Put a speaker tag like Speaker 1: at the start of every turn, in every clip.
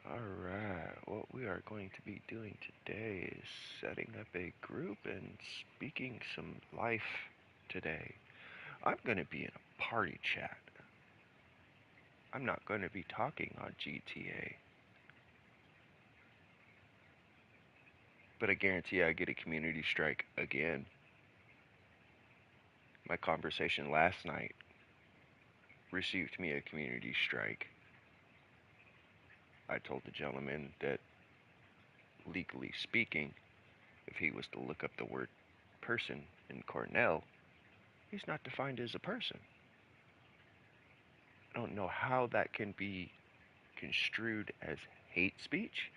Speaker 1: Alright, what we are going to be doing today is setting up a group and speaking some life today. I'm going to be in a party chat. I'm not going to be talking on GTA, but I guarantee I get a community strike again. My conversation last night received me a community strike. I told the gentleman that, legally speaking, if he was to look up the word person in Cornell, he's not defined as a person. I don't know how that can be construed as hate speech,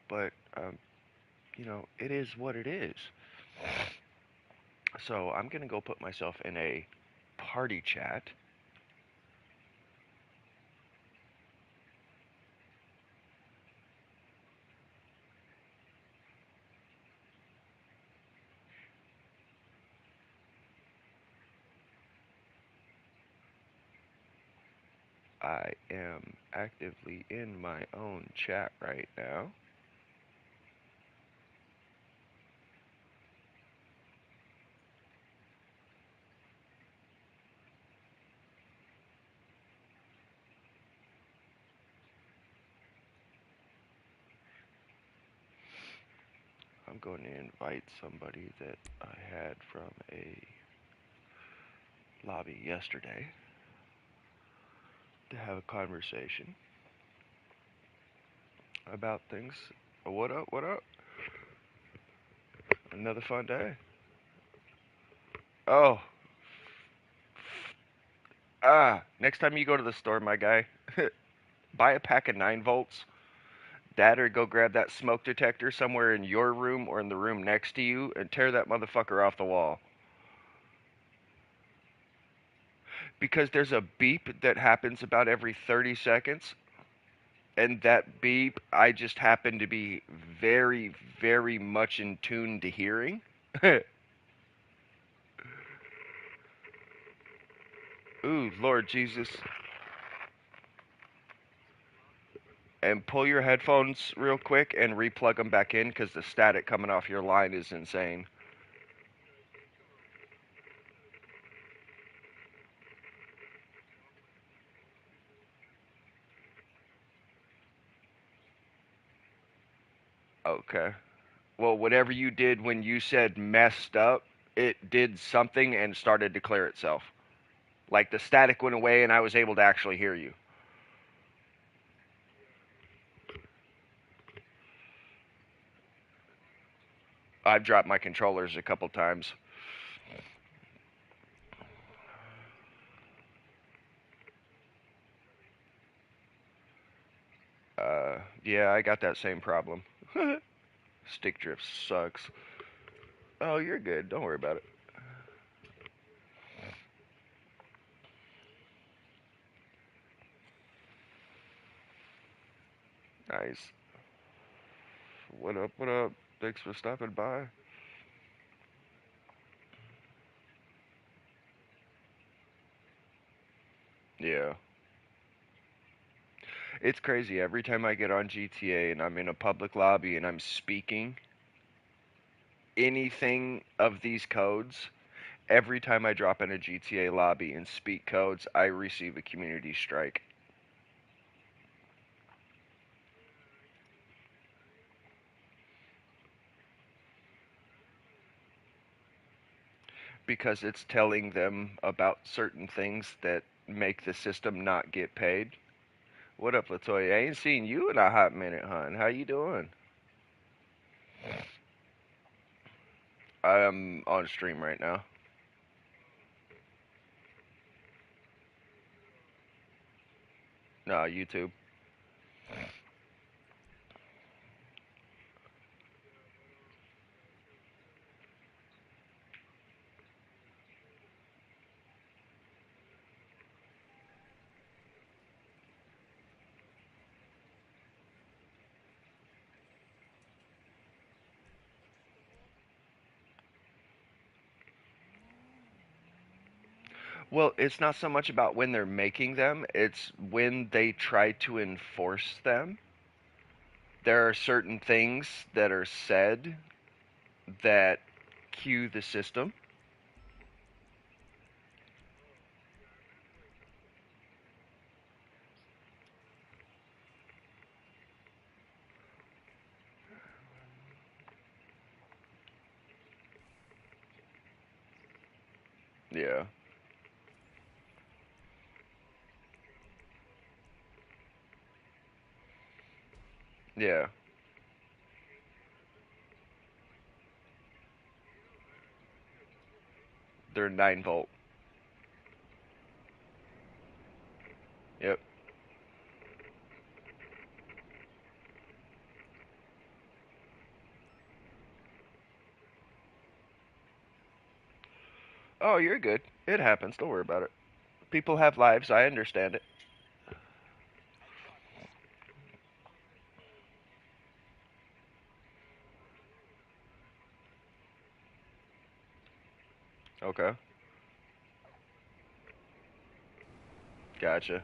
Speaker 1: but it is what it is. So I'm gonna go put myself in a party chat. I am actively in my own chat right now. I'm going to invite somebody that I had from a lobby yesterday to have a conversation about things. What up? What up? Another fun day. Oh, next time you go to the store, my guy, buy a pack of 9 volts. That or go grab that smoke detector somewhere in your room or in the room next to you and tear that motherfucker off the wall. Because there's a beep that happens about every 30 seconds. And that beep, I just happen to be very, very much in tune to hearing. Ooh, Lord Jesus. And pull your headphones real quick and replug them back in because the static coming off your line is insane. Okay. Well, whatever you did when you said messed up, it did something and started to clear itself. Like the static went away and I was able to actually hear you. I've dropped my controllers a couple times. Yeah, I got that same problem. Stick drift sucks. Oh, you're good. Don't worry about it. Nice. What up? What up? Thanks for stopping by. Yeah. It's crazy. Every time I get on GTA and I'm in a public lobby and I'm speaking anything of these codes, every time I drop in a GTA lobby and speak codes, I receive a community strike. Because it's telling them about certain things that make the system not get paid. What up, Latoya? I ain't seen you in a hot minute, hon. How you doing? I'm on stream right now. No, YouTube. Well, it's not so much about when they're making them, it's when they try to enforce them. There are certain things that are said that cue the system. Yeah. Yeah. They're 9 volt. Yep. Oh, you're good. It happens. Don't worry about it. People have lives. I understand it. Okay. Gotcha.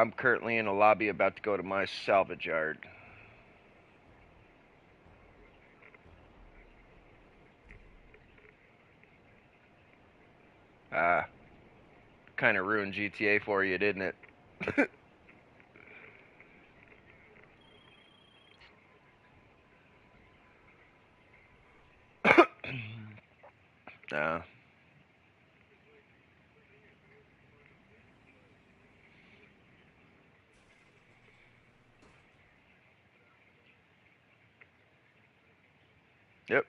Speaker 1: I'm currently in a lobby about to go to my salvage yard. Ah, kind of ruined GTA for you, didn't it? uh, yep.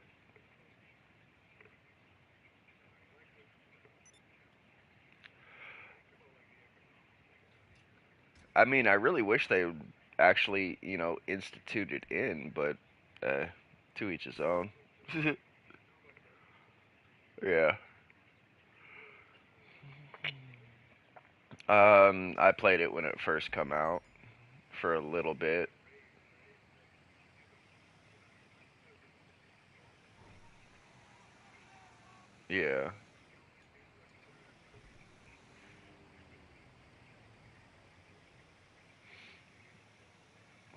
Speaker 1: I mean, I really wish they would actually, institute it in, but uh, to each his own. Yeah. I played it when it first come out for a little bit. Yeah.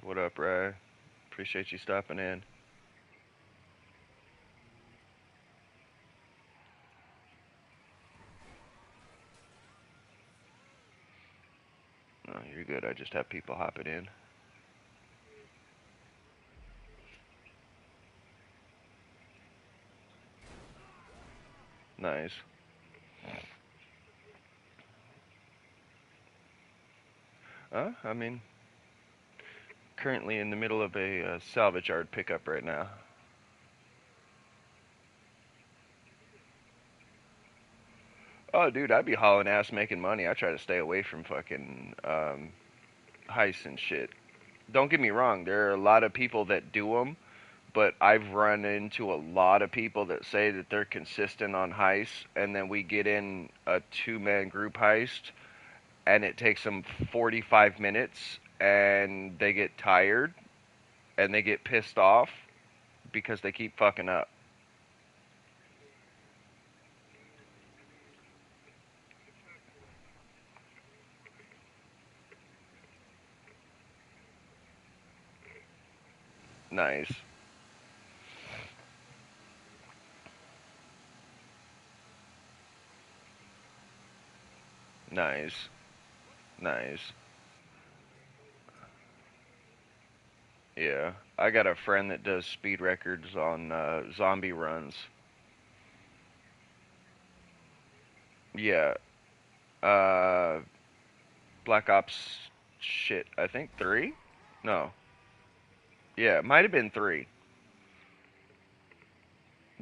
Speaker 1: What up, Ray? Appreciate you stopping in. No, you're good. I just have people hopping in. Nice. I mean, currently in the middle of a salvage yard pickup right now. Oh, dude, I'd be hauling ass making money. I try to stay away from fucking heists and shit. Don't get me wrong, there are a lot of people that do them, but I've run into a lot of people that say that they're consistent on heists, and then we get in a two-man group heist, and it takes them 45 minutes, and they get tired, and they get pissed off because they keep fucking up. Nice. Nice. Nice. Yeah. I got a friend that does speed records on zombie runs. Yeah. Uh, Black Ops shit, I think 3? No. Yeah, it might have been 3.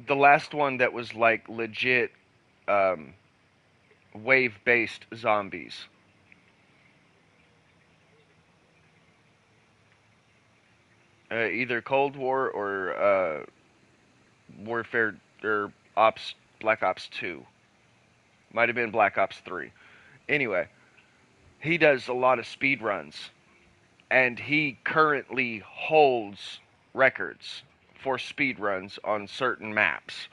Speaker 1: The last one that was like legit um, wave-based zombies. Either Cold War or Warfare or Ops Black Ops 2. Might have been Black Ops 3. Anyway, he does a lot of speed runs and he currently holds records for speed runs on certain maps.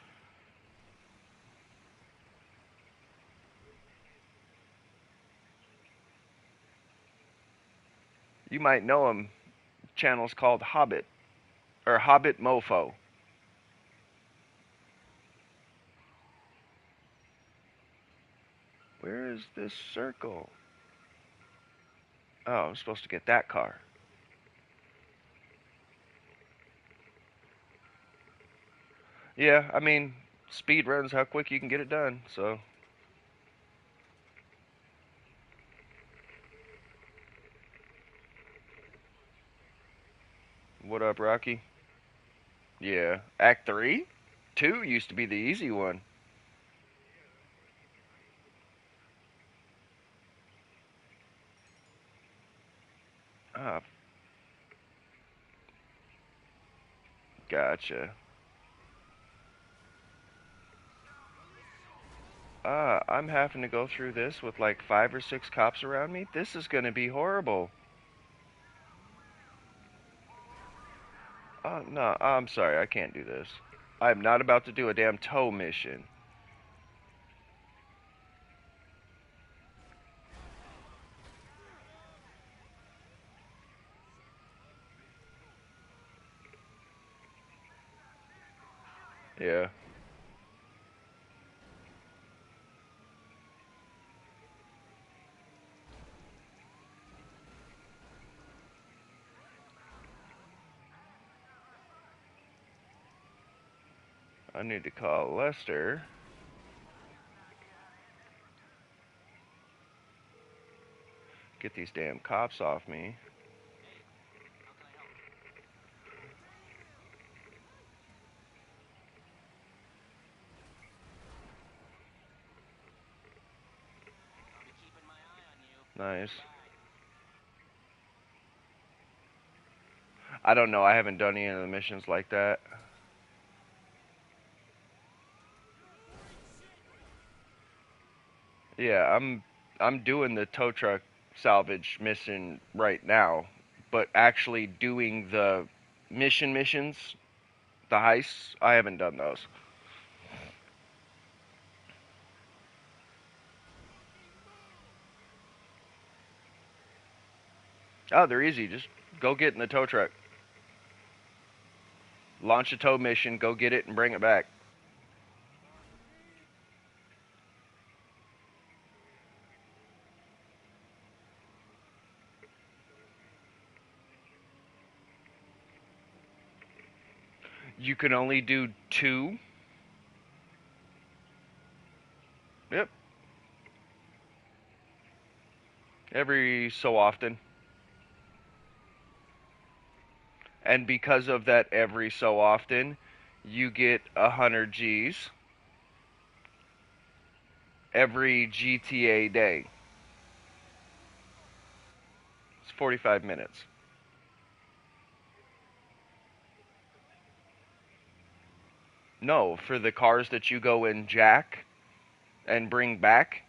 Speaker 1: You might know him. Channel's called Hobbit or Hobbit Mofo. Where is this circle? Oh, I'm supposed to get that car. Yeah, I mean, speed runs how quick you can get it done, so. What up, Rocky? Yeah. Act 3? 2 used to be the easy one. Ah, gotcha. I'm having to go through this with like 5 or 6 cops around me. This is gonna be horrible. Oh, no, I'm sorry, I can't do this. I'm not about to do a damn tow mission. Yeah. I need to call Lester. Get these damn cops off me. Nice. I don't know. I haven't done any of the missions like that. Yeah, I'm doing the tow truck salvage mission right now, but actually doing the missions, the heists, I haven't done those. Oh, they're easy. Just go get in the tow truck. Launch a tow mission, go get it and bring it back. You can only do 2. Yep. Every so often. And because of that every so often, you get 100 G's every GTA day. It's 45 minutes. No, for the cars that you go and jack and bring back,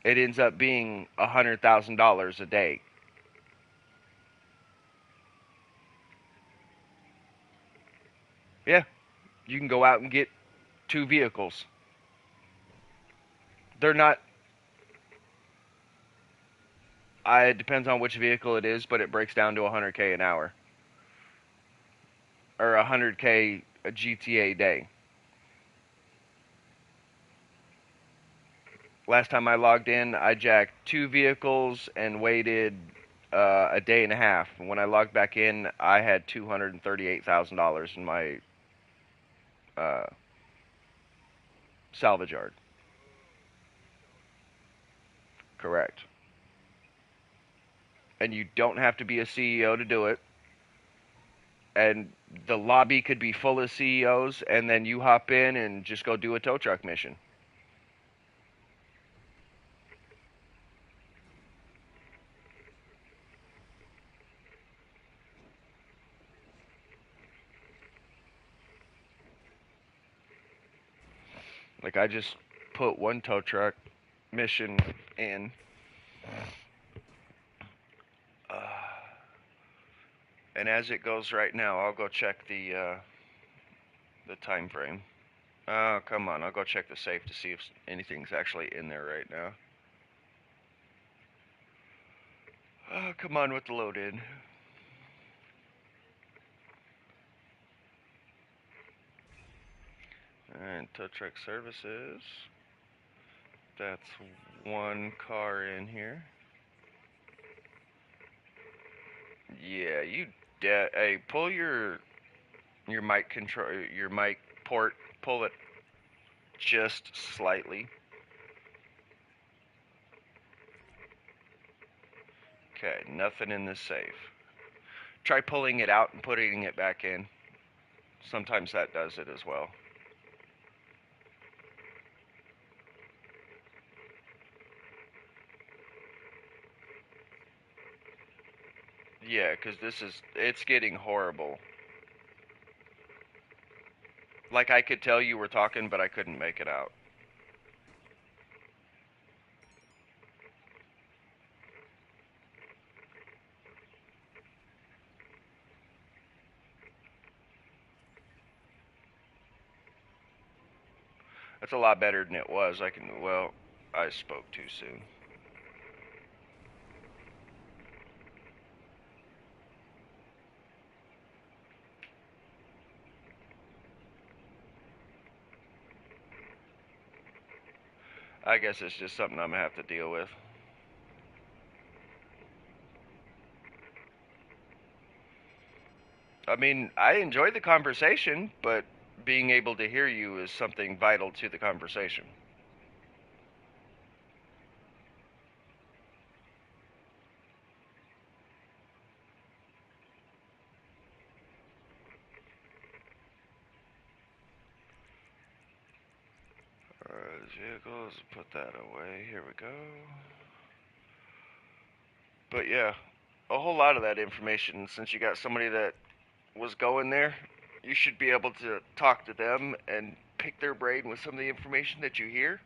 Speaker 1: it ends up being $100,000 a day. Yeah, you can go out and get 2 vehicles. They're not. It depends on which vehicle it is, but it breaks down to 100K an hour or 100K a GTA day. Last time I logged in, I jacked 2 vehicles and waited a day and a half. When I logged back in, I had $238,000 in my uh, salvage yard. Correct. And you don't have to be a CEO to do it. And the lobby could be full of CEOs, and then you hop in and just go do a tow truck mission. Like, I just put one tow truck mission in. Uh, And as it goes right now, I'll go check the time frame. Oh, come on. I'll go check the safe to see if anything's actually in there right now. Oh, come on with the load in. And tow truck services. That's one car in here. Yeah, hey, pull your mic control, your mic port, pull it just slightly. Okay, nothing in the safe. Try pulling it out and putting it back in. Sometimes that does it as well. Yeah, because it's getting horrible. Like I could tell you were talking, but I couldn't make it out. That's a lot better than it was. I spoke too soon. I guess it's just something I'm gonna have to deal with. I mean, I enjoyed the conversation, but being able to hear you is something vital to the conversation. Vehicles, put that away. Here we go. But yeah, a whole lot of that information, since you got somebody that was going there, you should be able to talk to them and pick their brain with some of the information that you hear.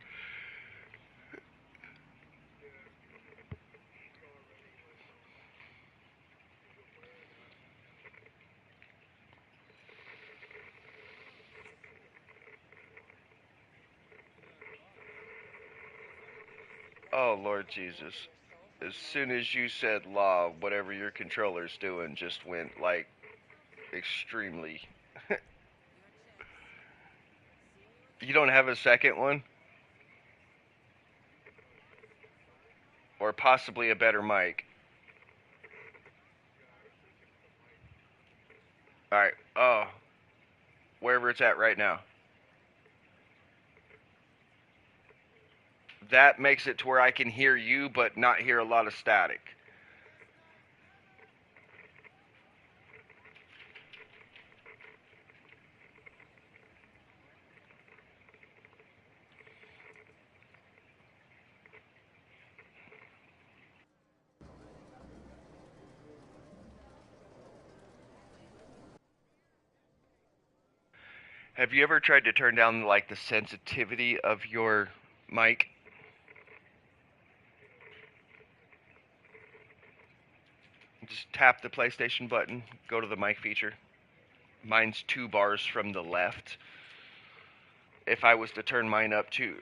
Speaker 1: Oh, Lord Jesus. As soon as you said law, whatever your controller's doing just went like extremely. You don't have a second one? Or possibly a better mic? Alright, wherever it's at right now. That makes it to where I can hear you but not hear a lot of static. Have you ever tried to turn down like the sensitivity of your mic? Just tap the PlayStation button, go to the mic feature. Mine's 2 bars from the left. If I was to turn mine up to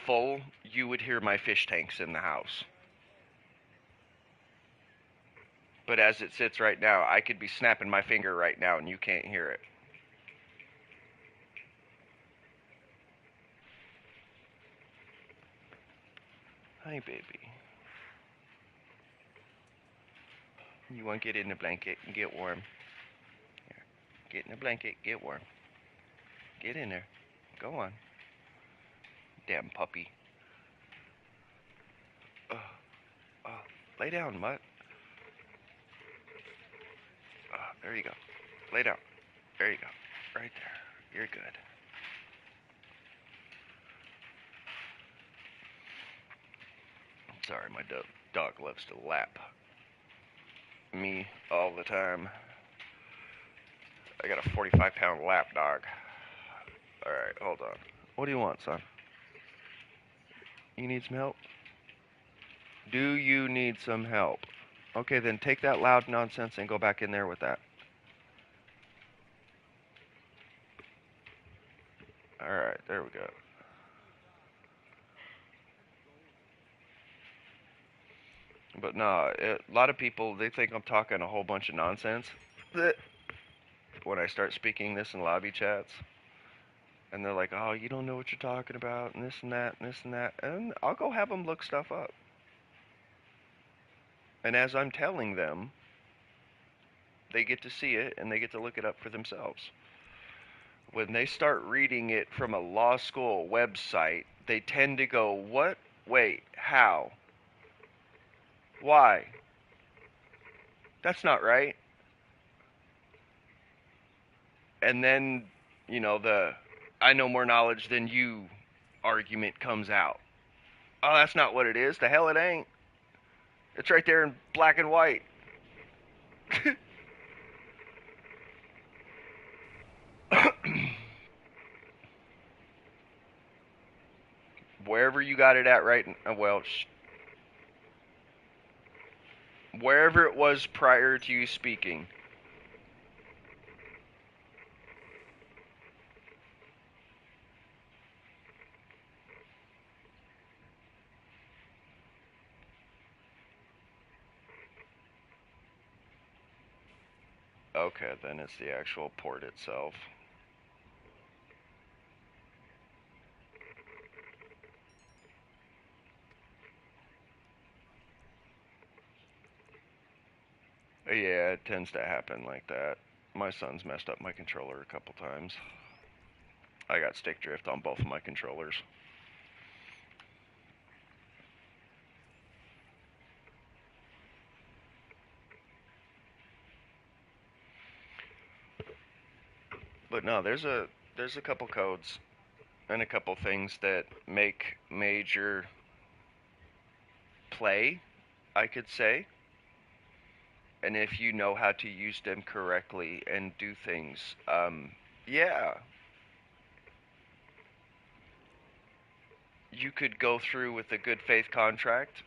Speaker 1: full, you would hear my fish tanks in the house. But as it sits right now, I could be snapping my finger right now and you can't hear it. Hi, baby. You want to get in the blanket and get warm? Here. Get in the blanket, get warm. Get in there. Go on. Damn puppy. Oh, oh. Lay down, mutt. Oh, there you go. Lay down. There you go. Right there. You're good. Sorry, my dog loves to lap me all the time. I got a 45-pound lap dog. Alright, hold on. What do you want, son? You need some help? Do you need some help? Okay, then take that loud nonsense and go back in there with that. Alright, there we go. But no, a lot of people, they think I'm talking a whole bunch of nonsense when I start speaking this in lobby chats. And they're like, oh, you don't know what you're talking about, and this and that, and this and that. And I'll go have them look stuff up. And as I'm telling them, they get to see it and they get to look it up for themselves. When they start reading it from a law school website, they tend to go, what? Wait, how? Why? That's not right. And then, the I know more knowledge than you argument comes out. Oh, that's not what it is. The hell it ain't. It's right there in black and white. Wherever you got it at right, well, wherever it was prior to you speaking. Okay, then it's the actual port itself. Yeah, it tends to happen like that. My son's messed up my controller a couple times. I got stick drift on both of my controllers. But no, there's a couple codes and a couple things that make major play, I could say. And if you know how to use them correctly and do things, yeah, you could go through with a good faith contract,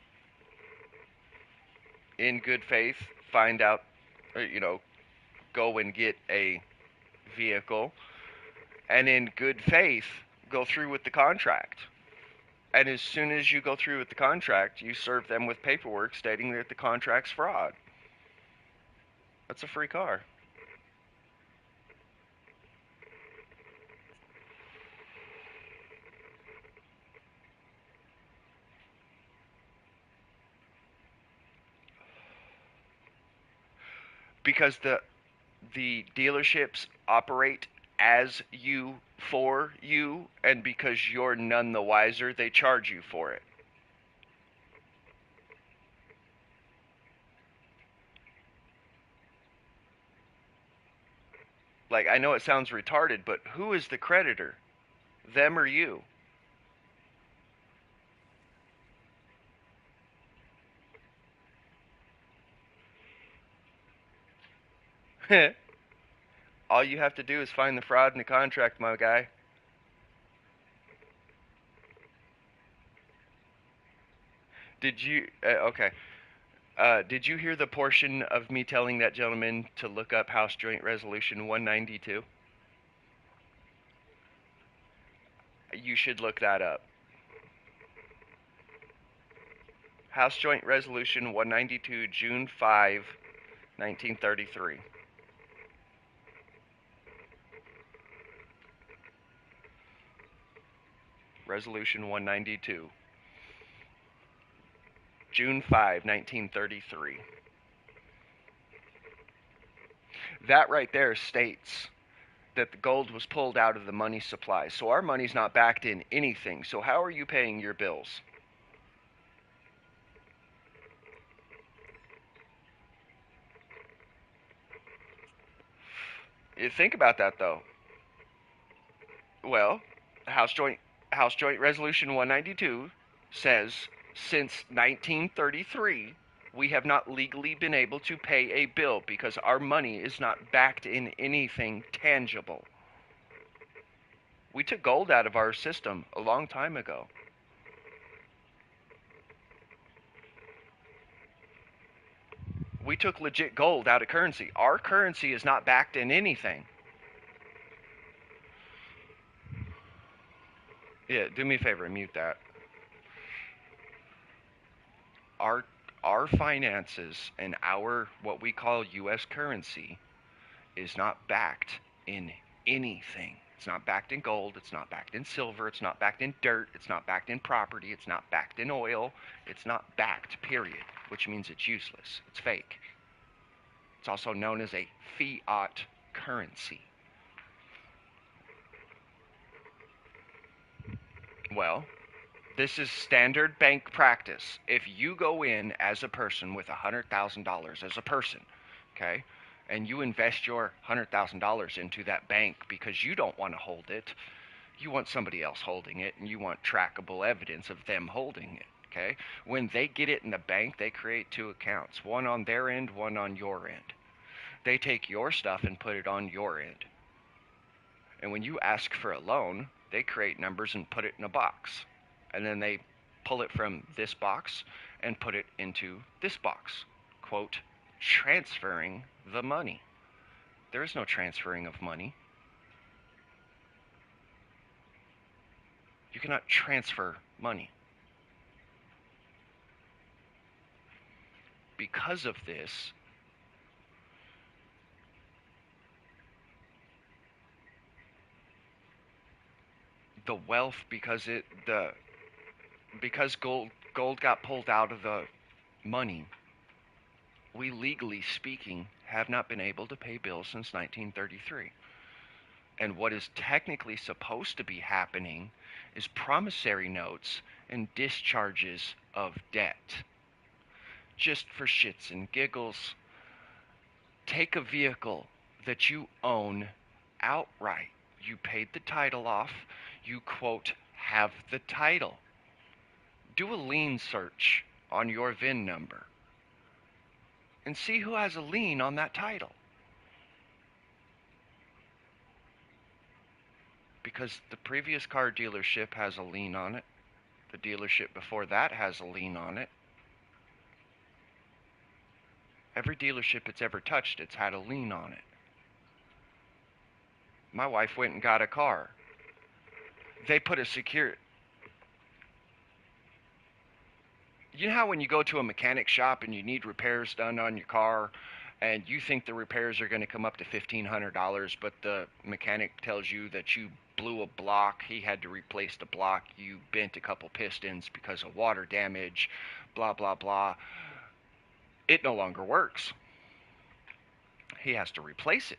Speaker 1: in good faith, find out, go and get a vehicle, and in good faith, go through with the contract. And as soon as you go through with the contract, you serve them with paperwork stating that the contract's fraud. That's a free car. Because the dealerships operate as you for you, and because you're none the wiser, they charge you for it. Like, I know it sounds retarded, but who is the creditor? Them or you? All you have to do is find the fraud in the contract, my guy. Did you? Okay. Did you hear the portion of me telling that gentleman to look up House Joint Resolution 192? You should look that up. House Joint Resolution 192, June 5, 1933. Resolution 192, June 5, 1933. That right there states that the gold was pulled out of the money supply. So our money's not backed in anything. So how are you paying your bills? You think about that though. Well, House Joint House Joint Resolution 192 says since 1933 we have not legally been able to pay a bill because our money is not backed in anything tangible. We took gold out of our system a long time ago. We took legit gold out of currency. Our currency is not backed in anything. Yeah, do me a favor and mute that. Our our finances and our what we call US currency is not backed in anything. It's not backed in gold, it's not backed in silver, it's not backed in dirt, it's not backed in property, it's not backed in oil, it's not backed, period, which means it's useless. It's fake. It's also known as a fiat currency. Well, this is standard bank practice. If you go in as a person with $100,000 as a person, okay, and you invest your $100,000 into that bank because you don't want to hold it, you want somebody else holding it, and you want trackable evidence of them holding it, okay? When they get it in the bank, they create two accounts, one on their end, one on your end. They take your stuff and put it on your end. And when you ask for a loan, they create numbers and put it in a box. And then they pull it from this box and put it into this box. Quote, transferring the money. There is no transferring of money. You cannot transfer money. Because of this, the wealth, because gold got pulled out of the money, we legally speaking have not been able to pay bills since 1933. And what is technically supposed to be happening is promissory notes and discharges of debt. Just for shits and giggles, take a vehicle that you own outright. You paid the title off. You, quote, have the title. Do a lien search on your VIN number and see who has a lien on that title. Because the previous car dealership has a lien on it. The dealership before that has a lien on it. Every dealership it's ever touched, it's had a lien on it. My wife went and got a car. They put a You know how when you go to a mechanic shop and you need repairs done on your car, and you think the repairs are going to come up to $1,500, but the mechanic tells you that you blew a block, he had to replace the block, you bent a couple pistons because of water damage, blah, blah, blah. It no longer works. He has to replace it.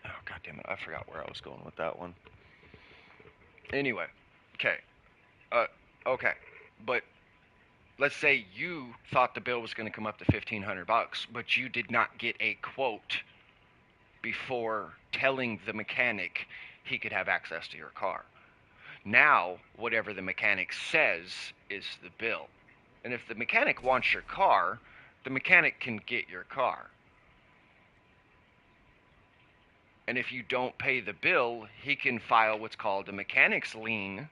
Speaker 1: Oh, God damn it, I forgot where I was going with that one. Anyway, okay. Okay. But let's say you thought the bill was going to come up to $1,500, but you did not get a quote before telling the mechanic he could have access to your car. Now, whatever the mechanic says is the bill. And if the mechanic wants your car, the mechanic can get your car. And if you don't pay the bill, he can file what's called a mechanic's lien,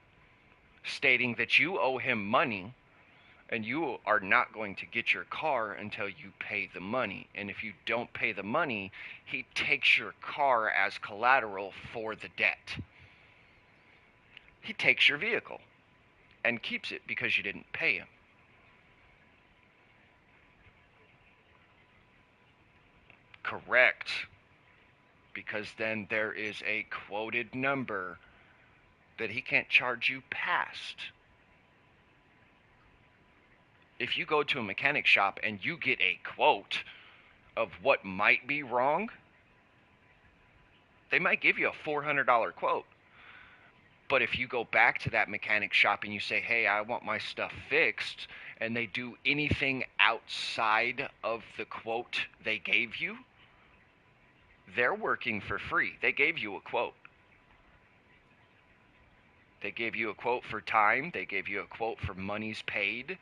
Speaker 1: stating that you owe him money and you are not going to get your car until you pay the money. And if you don't pay the money, he takes your car as collateral for the debt. He takes your vehicle and keeps it because you didn't pay him. Correct. Because then there is a quoted number that he can't charge you past. If you go to a mechanic shop and you get a quote of what might be wrong, they might give you a $400 quote. But if you go back to that mechanic shop and you say, hey, I want my stuff fixed, and they do anything outside of the quote they gave you, they're working for free. They gave you a quote. They gave you a quote for time. They gave you a quote for monies paid.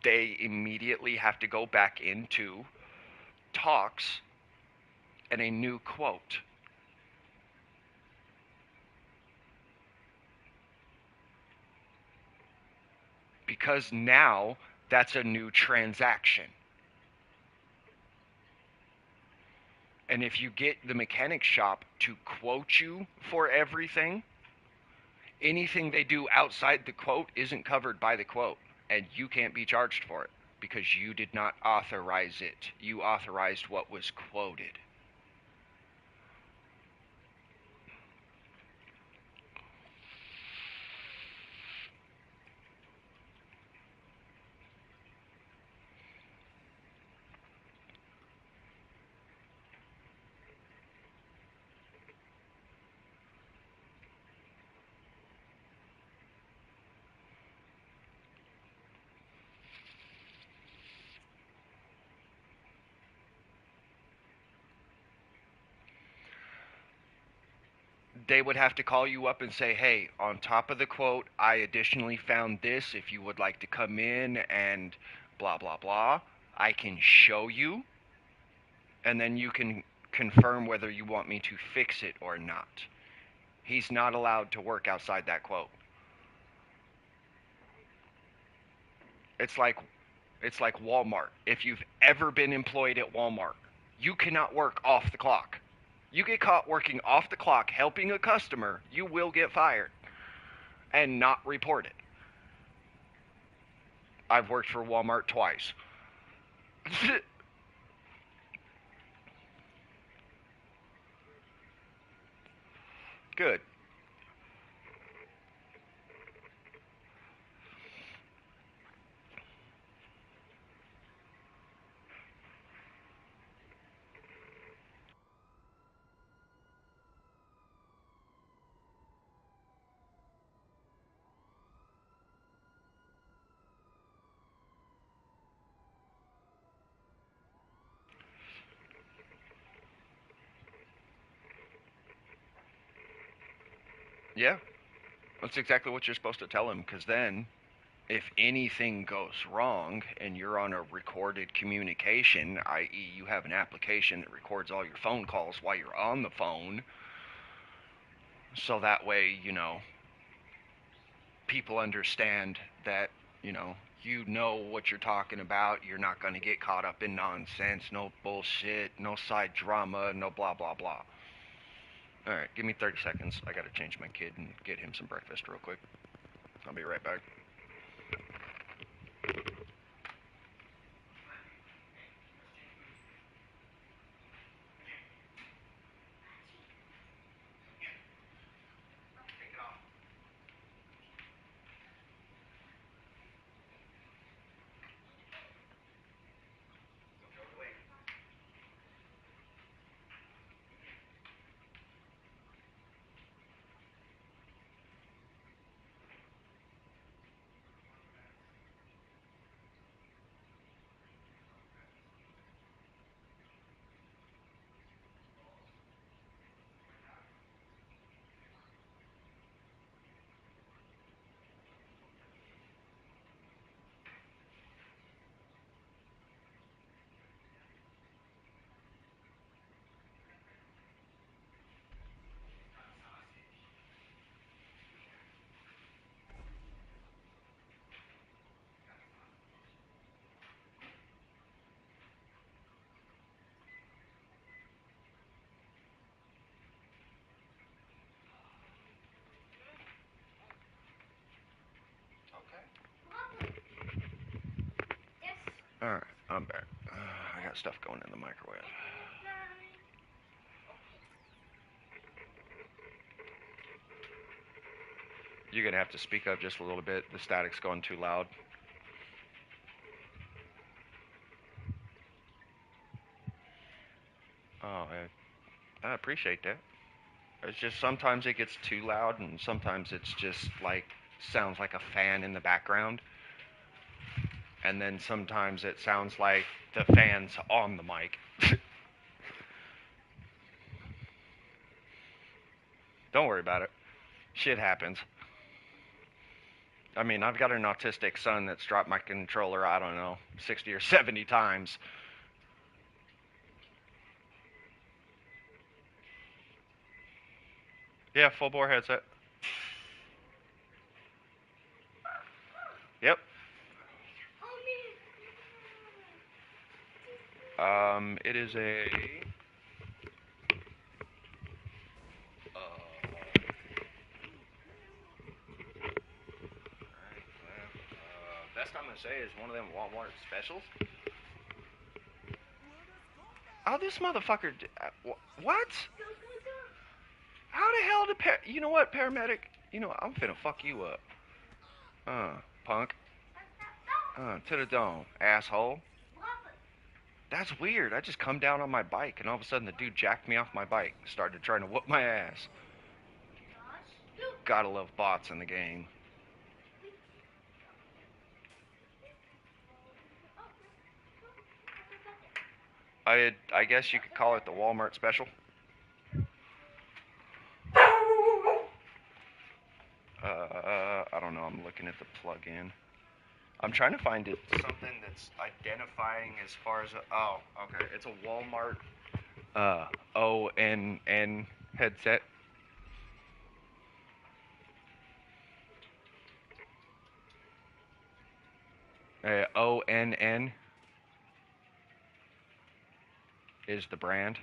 Speaker 1: they immediately have to go back into talks and a new quote. Because now that's a new transaction. And if you get the mechanic shop to quote you for everything, anything they do outside the quote isn't covered by the quote, and you can't be charged for it because you did not authorize it. You authorized what was quoted. They would have to call you up and say, hey, on top of the quote, I additionally found this. If you would like to come in and blah, blah, blah, I can show you. And then you can confirm whether you want me to fix it or not. He's not allowed to work outside that quote. It's like Walmart. If you've ever been employed at Walmart, you cannot work off the clock. You get caught working off the clock helping a customer, you will get fired and not reported. I've worked for Walmart twice. Good. Yeah, that's exactly what you're supposed to tell him, because then if anything goes wrong and you're on a recorded communication, i.e., you have an application that records all your phone calls while you're on the phone, so that way, people understand that, you know what you're talking about. You're not going to get caught up in nonsense, no bullshit, no side drama, no blah, blah, blah. All right, give me 30 seconds. I got to change my kid and get him some breakfast real quick. I'll be right back. All right, I'm back. I got stuff going in the microwave. You're going to have to speak up just a little bit. The static's going too loud. Oh, I appreciate that. It's just sometimes it gets too loud, and sometimes it's just like sounds like a fan in the background, and then sometimes it sounds like the fan's on the mic. Don't worry about it. Shit happens. I mean, I've got an autistic son that's dropped my controller, I don't know, 60 or 70 times. Yeah, full bore headset. Yep. It is a. Best I'm gonna say is one of them Walmart specials. Oh, this motherfucker. What? How the hell did you know what, paramedic? You know, I'm finna fuck you up. Punk. To the dome, asshole. That's weird. I just come down on my bike, and all of a sudden the dude jacked me off my bike, started trying to whoop my ass. Gotta love bots in the game. I guess you could call it the Walmart special. I don't know. I'm looking at the plug-in. I'm trying to find it something that's identifying as far as oh, okay. It's a Walmart ONN headset. ONN is the brand.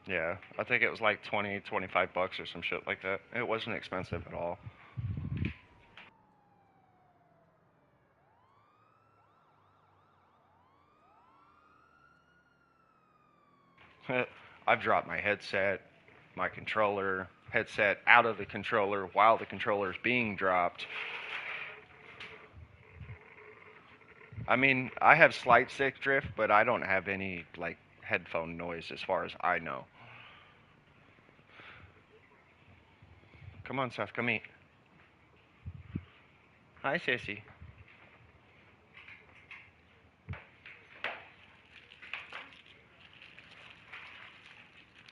Speaker 1: Yeah, I think it was like 20, 25 bucks or some shit like that. It wasn't expensive at all. I've dropped my headset, my controller, headset out of the controller while the controller is being dropped. I mean, I have slight stick drift, but I don't have any like headphone noise as far as I know. Come on, Seth, come eat. Hi, sissy.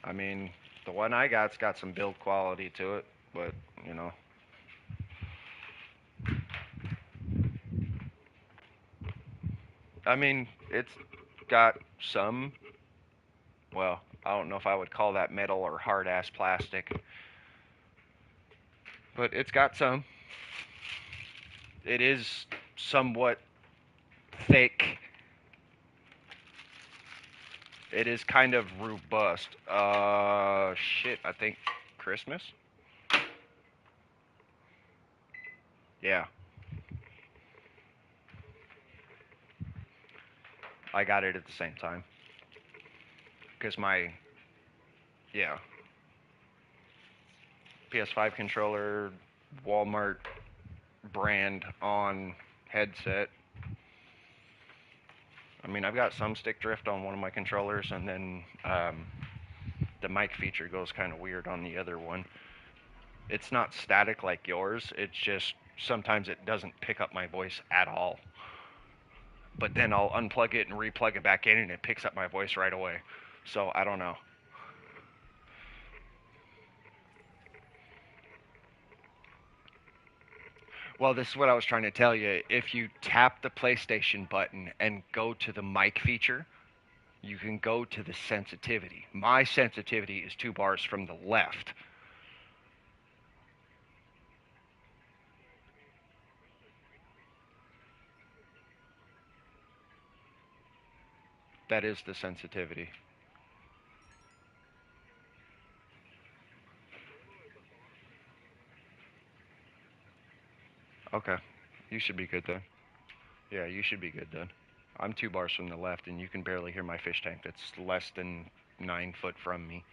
Speaker 1: I mean, the one I got's got some build quality to it, but you know. I mean, it's got some. Well, I don't know if I would call that metal or hard ass plastic, but it's got some. It is somewhat thick. It is kind of robust. Shit, I think Christmas? Yeah. I got it at the same time. Because my, yeah, PS5 controller, Walmart brand on headset. I mean, I've got some stick drift on one of my controllers, and then the mic feature goes kind of weird on the other one. It's not static like yours, it's just sometimes it doesn't pick up my voice at all. But then I'll unplug it and replug it back in, and it picks up my voice right away. So I don't know. Well, this is what I was trying to tell you. If you tap the PlayStation button and go to the mic feature, you can go to the sensitivity. My sensitivity is 2 bars from the left. That is the sensitivity. Okay. You should be good then. Yeah, you should be good then. I'm 2 bars from the left, and you can barely hear my fish tank that's less than 9 foot from me.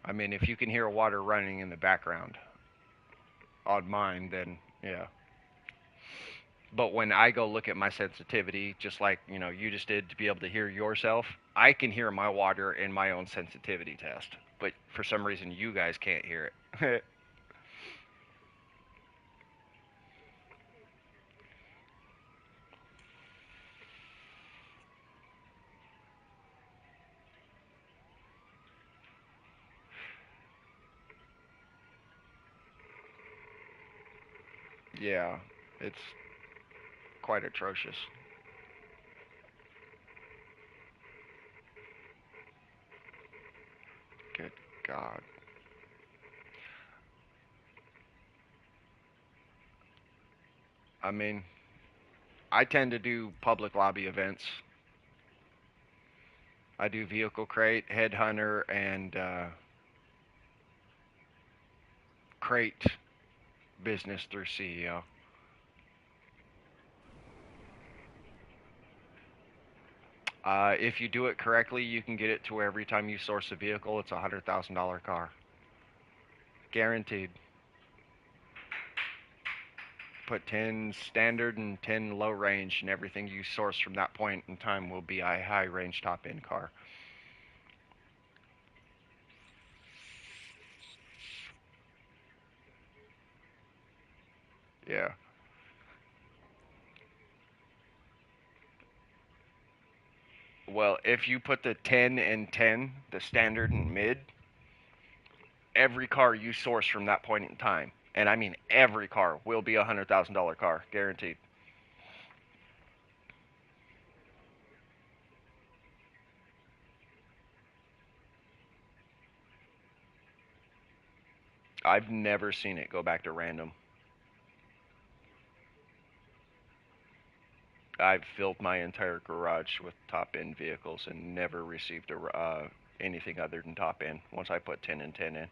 Speaker 1: I mean, if you can hear water running in the background on mine, then yeah. But when I go look at my sensitivity, just like you just did to be able to hear yourself, I can hear my water in my own sensitivity test, but for some reason you guys can't hear it. Yeah, it's quite atrocious. Good God. I mean, I tend to do public lobby events. I do vehicle crate, headhunter, and crate business through CEO. If you do it correctly, you can get it to where every time you source a vehicle, it's $100,000 car. Guaranteed. Put 10 standard and 10 low range, and everything you source from that point in time will be a high range top end car. Yeah. Well, if you put the 10 and 10, the standard and mid, every car you source from that point in time, and I mean every car, will be a $100,000 car, guaranteed. I've never seen it go back to random. I've filled my entire garage with top end vehicles and never received anything other than top end once I put 10 and 10 in.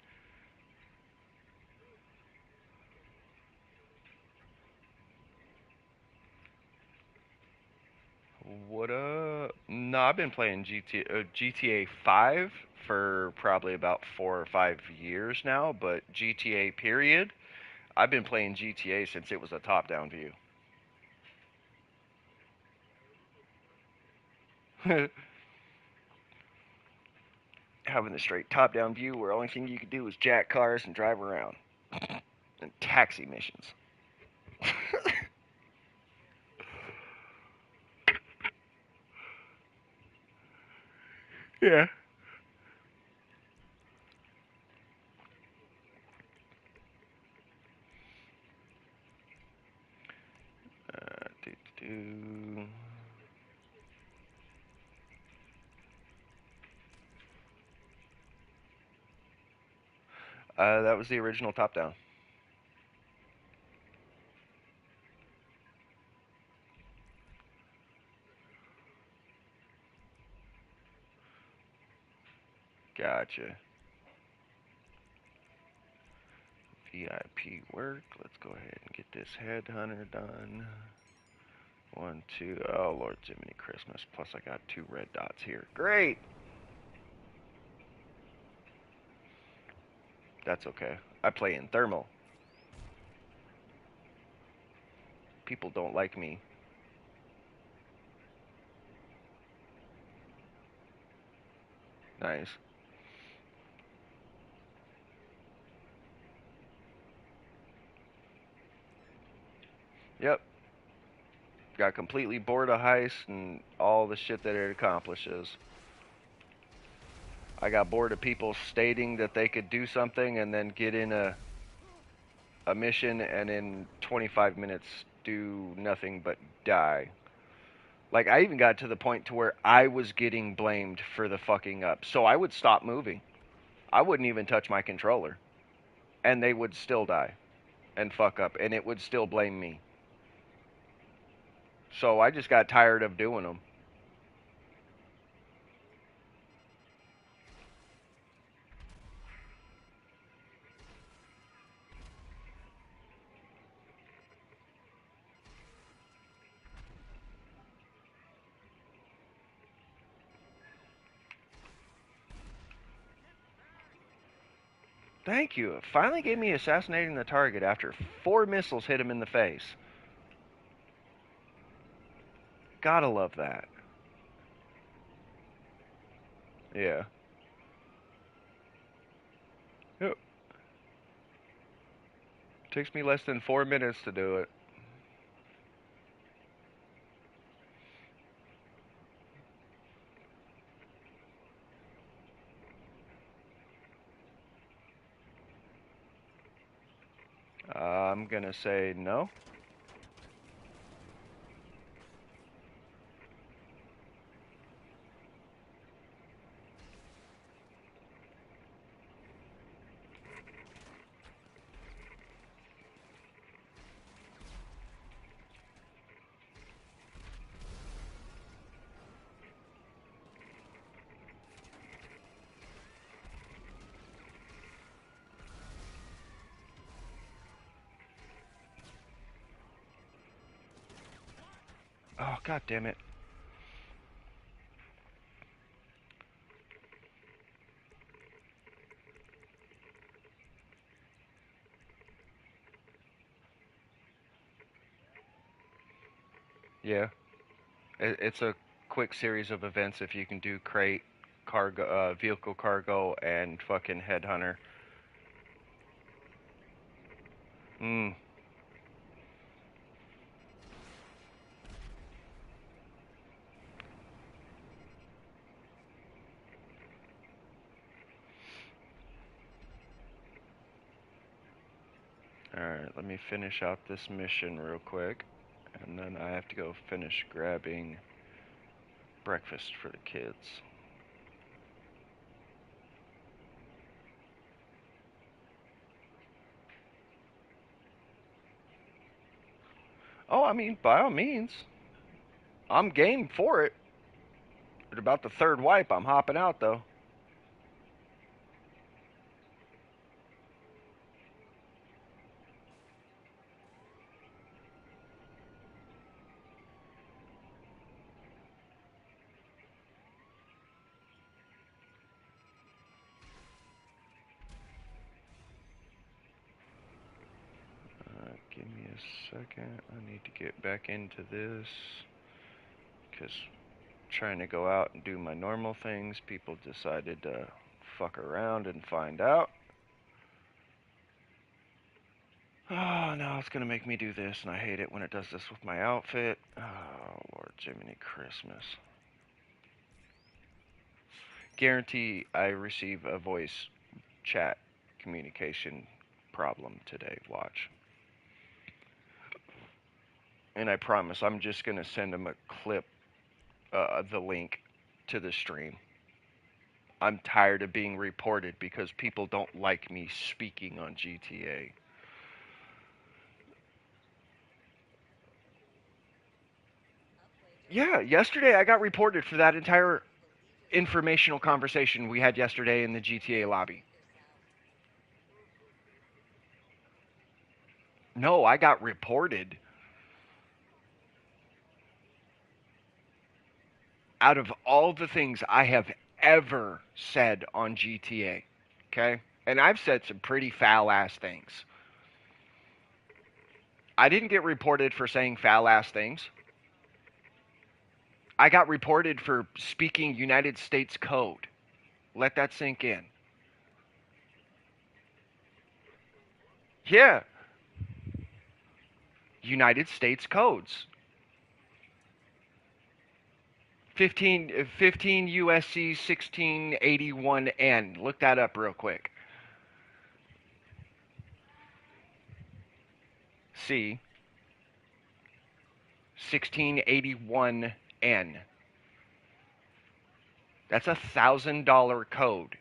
Speaker 1: What No, I've been playing GTA 5 for probably about 4 or 5 years now, but GTA period, I've been playing GTA since it was a top down view. Having the straight top down view where only thing you could do was jack cars and drive around. And taxi missions. Yeah. Do, do, do. That was the original top down. Gotcha. VIP work. Let's go ahead and get this headhunter done. One, two. Oh, Lord Jiminy Christmas. Plus, I got 2 red dots here. Great. That's okay. I play in thermal. People don't like me. Nice. Yep. Got completely bored of heist and all the shit that it accomplishes. I got bored of people stating that they could do something and then get in a mission and in 25 minutes do nothing but die. Like, I even got to the point to where I was getting blamed for the fucking up. So I would stop moving. I wouldn't even touch my controller. And they would still die and fuck up. And it would still blame me. So I just got tired of doing them. Thank you. It finally gave me assassinating the target after 4 missiles hit him in the face. Gotta love that. Yeah. Yep. Takes me less than 4 minutes to do it. I'm gonna say no. Oh, god damn it. Yeah. It's a quick series of events if you can do crate, cargo, vehicle cargo, and fucking headhunter. Mm. Alright, let me finish out this mission real quick. And then I have to go finish grabbing breakfast for the kids. Oh, I mean, by all means. I'm game for it. At about the third wipe, I'm hopping out, though. Give me a second. I need to get back into this. Because trying to go out and do my normal things, people decided to fuck around and find out. Oh, now it's going to make me do this, and I hate it when it does this with my outfit. Oh, Lord Jiminy Christmas. Guarantee I receive a voice chat communication problem today. Watch. And I promise I'm just going to send them a clip, the link to the stream. I'm tired of being reported because people don't like me speaking on GTA. Yeah, yesterday I got reported for that entire informational conversation we had yesterday in the GTA lobby. No, I got reported out of all the things I have ever said on GTA. Okay? And I've said some pretty foul ass things. I didn't get reported for saying foul ass things. I got reported for speaking United States code. Let that sink in. Yeah, United States codes. 15 USC 1681N. Look that up real quick. C 1681N. That's $1,000 code.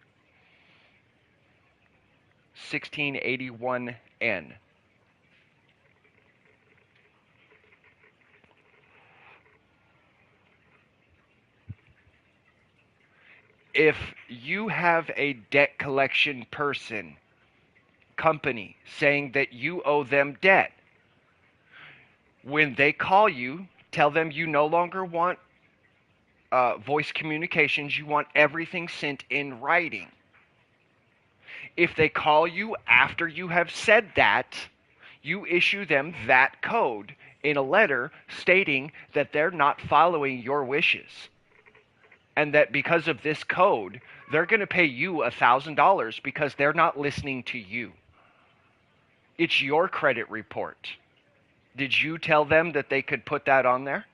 Speaker 1: 1681N. If you have a debt collection person, company, saying that you owe them debt, when they call you, tell them you no longer want voice communications, you want everything sent in writing. If they call you after you have said that, you issue them that code in a letter stating that they're not following your wishes. and that because of this code, they're going to pay you $1,000 because they're not listening to you. It's your credit report. Did you tell them that they could put that on there?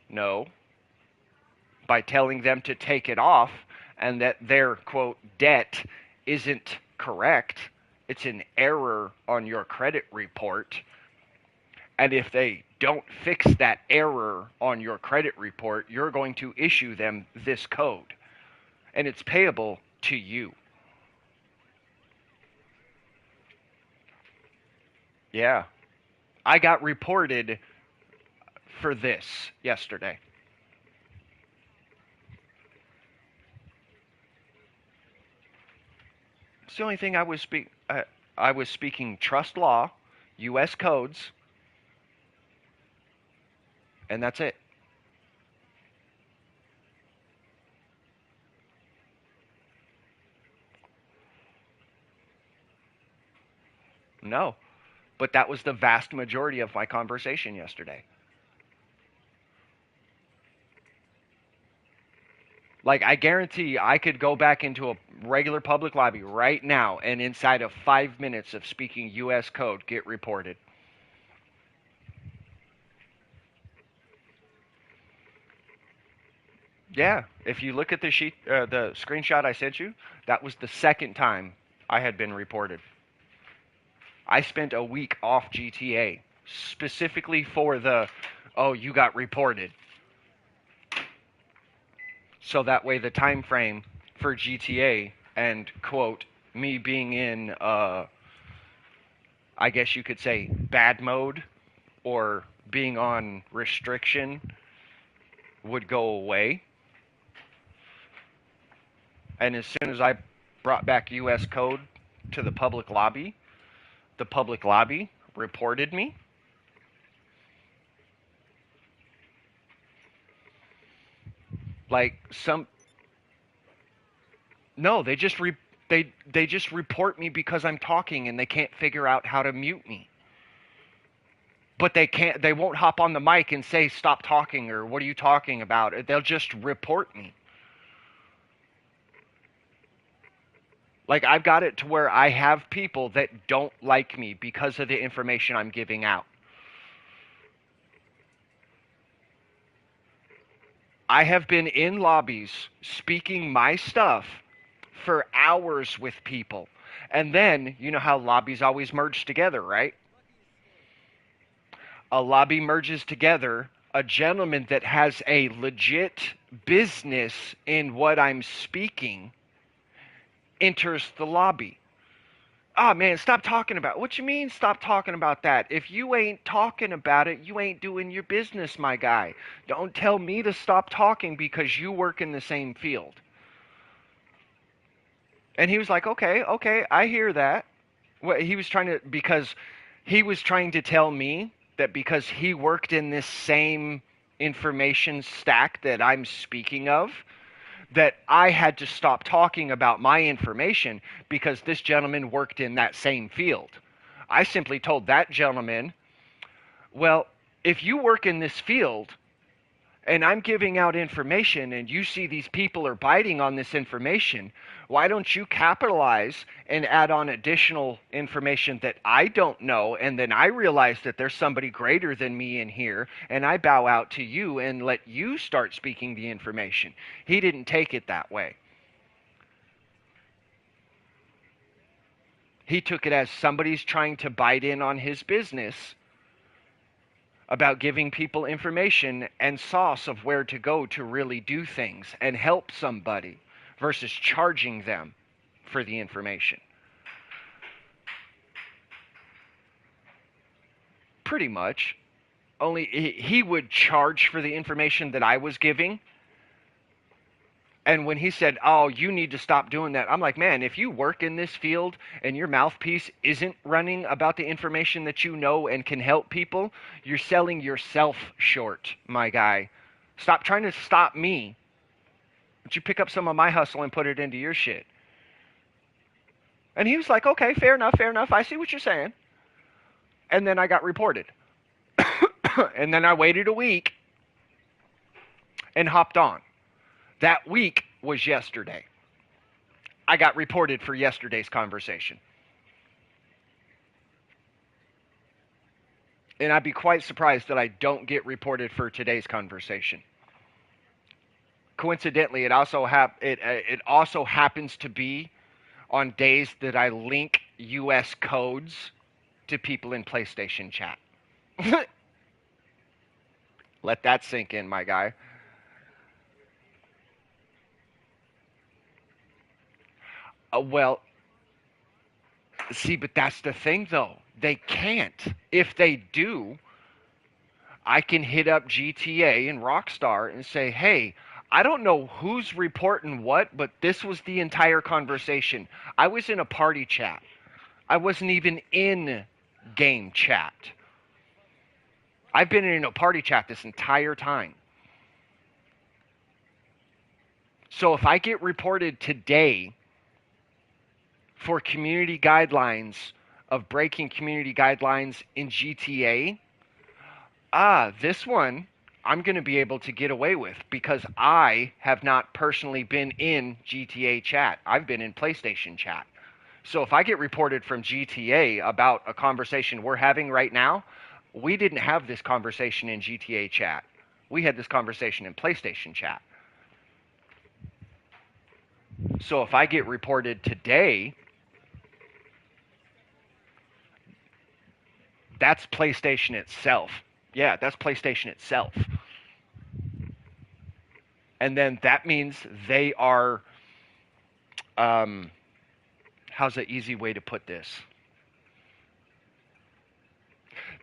Speaker 1: No. By telling them to take it off and that their, quote, debt isn't correct, it's an error on your credit report. And if they don't fix that error on your credit report, you're going to issue them this code. And it's payable to you. Yeah. I got reported for this yesterday. It's the only thing I was speaking trust law, U.S. codes, and that's it. No, but that was the vast majority of my conversation yesterday. Like, I guarantee I could go back into a regular public lobby right now and inside of 5 minutes of speaking U.S. code get reported. Yeah, if you look at the screenshot I sent you, that was the second time I had been reported. I spent a week off GTA specifically for oh, you got reported. So that way the time frame for GTA and, quote, me being in, I guess you could say, bad mode or being on restriction would go away. And as soon as I brought back US code to the public lobby reported me. Like no, they just report me because I'm talking and they can't figure out how to mute me. But they won't hop on the mic and say stop talking or what are you talking about? They'll just report me. Like, I've got it to where I have people that don't like me because of the information I'm giving out. I have been in lobbies speaking my stuff for hours with people. And then, you know how lobbies always merge together, right? A lobby merges together. A gentleman that has a legit business in what I'm speaking enters the lobby. Oh man, stop talking about it. What you mean stop talking about that? If you ain't talking about it, you ain't doing your business, my guy. Don't tell me to stop talking because you work in the same field. And he was like, okay, I hear that. Well, he was trying to tell me that because he worked in this same information stack that I'm speaking of, that I had to stop talking about my information because this gentleman worked in that same field. I simply told that gentleman, well, if you work in this field and I'm giving out information and you see these people are biting on this information, why don't you capitalize and add on additional information that I don't know, and then I realize that there's somebody greater than me in here, and I bow out to you and let you start speaking the information. He didn't take it that way. He took it as somebody's trying to bite in on his business about giving people information and sauce of where to go to really do things and help somebody versus charging them for the information. Pretty much. Only he would charge for the information that I was giving. And when he said, oh, you need to stop doing that, I'm like, man, if you work in this field and your mouthpiece isn't running about the information that you know and can help people, you're selling yourself short, my guy. Stop trying to stop me. Why don't you pick up some of my hustle and put it into your shit? And he was like, okay, fair enough. I see what you're saying. And then I got reported. And then I waited a week.
Speaker 2: and hopped on. That week was yesterday. I got reported for yesterday's conversation. And I'd be quite surprised that I don't get reported for today's conversation. Coincidentally, it also happens to be on days that I link US codes to people in PlayStation chat. Let that sink in, my guy. Well, see, but that's the thing though. They can't. If they do, I can hit up GTA and Rockstar and say, hey, I don't know who's reporting what, but this was the entire conversation. I was in a party chat. I wasn't even in game chat. I've been in a party chat this entire time. So if I get reported today for community guidelines of breaking community guidelines in GTA, this one I'm going to be able to get away with because I have not personally been in GTA chat. I've been in PlayStation chat. So if I get reported from GTA about a conversation we're having right now, we didn't have this conversation in GTA chat. We had this conversation in PlayStation chat. So if I get reported today, that's PlayStation itself. Yeah, that's PlayStation itself. And then that means they are, um, how's an easy way to put this?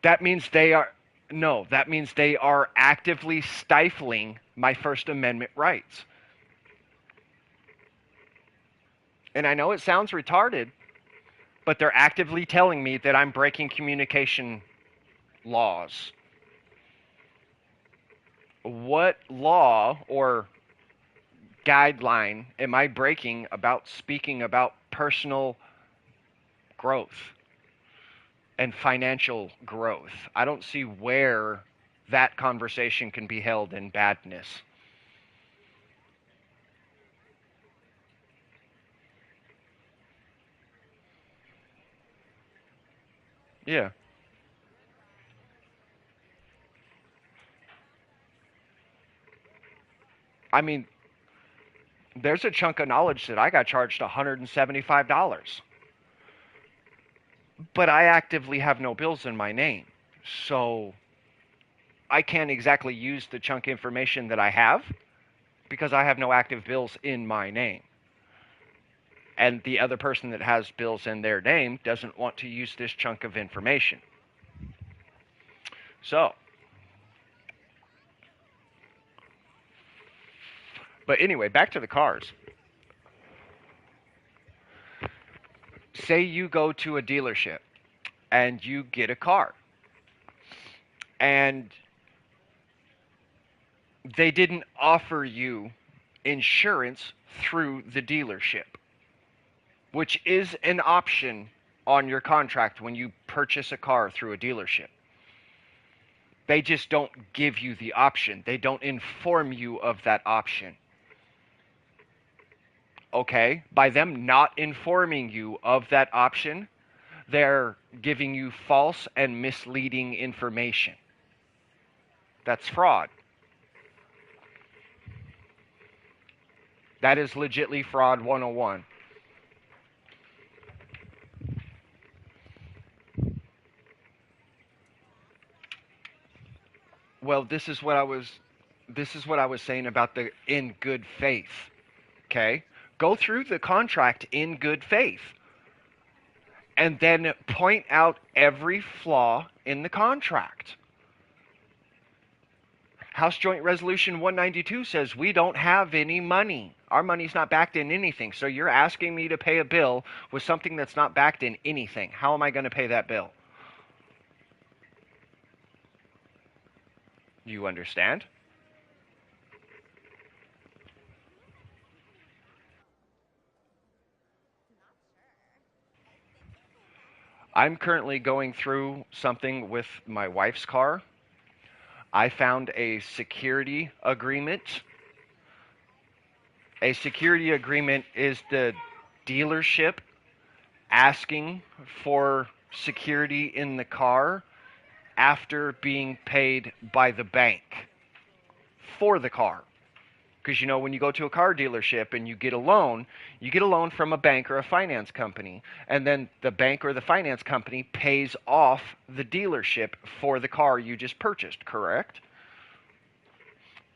Speaker 2: That means they are, no, that means they are actively stifling my First Amendment rights. And I know it sounds retarded, but they're actively telling me that I'm breaking communication laws. What law or guideline am I breaking about speaking about personal growth and financial growth? I don't see where that conversation can be held in badness. Yeah. I mean, there's a chunk of knowledge that I got charged $175, but I actively have no bills in my name. So I can't exactly use the chunk information that I have because I have no active bills in my name. And the other person that has bills in their name doesn't want to use this chunk of information. So, but anyway, back to the cars. Say you go to a dealership and you get a car and they didn't offer you insurance through the dealership, which is an option on your contract when you purchase a car through a dealership. They just don't give you the option. They don't inform you of that option. Okay? By them not informing you of that option, they're giving you false and misleading information. That's fraud. That is legitly fraud 101. Well, this is what I was saying about the in good faith. Okay? Go through the contract in good faith and then point out every flaw in the contract. House Joint Resolution 192 says we don't have any money. Our money's not backed in anything. So you're asking me to pay a bill with something that's not backed in anything. How am I going to pay that bill? You understand? I'm currently going through something with my wife's car. I found a security agreement. A security agreement is the dealership asking for security in the car after being paid by the bank for the car. Because when you go to a car dealership and you get a loan from a bank or a finance company, and then the bank or the finance company pays off the dealership for the car you just purchased, correct?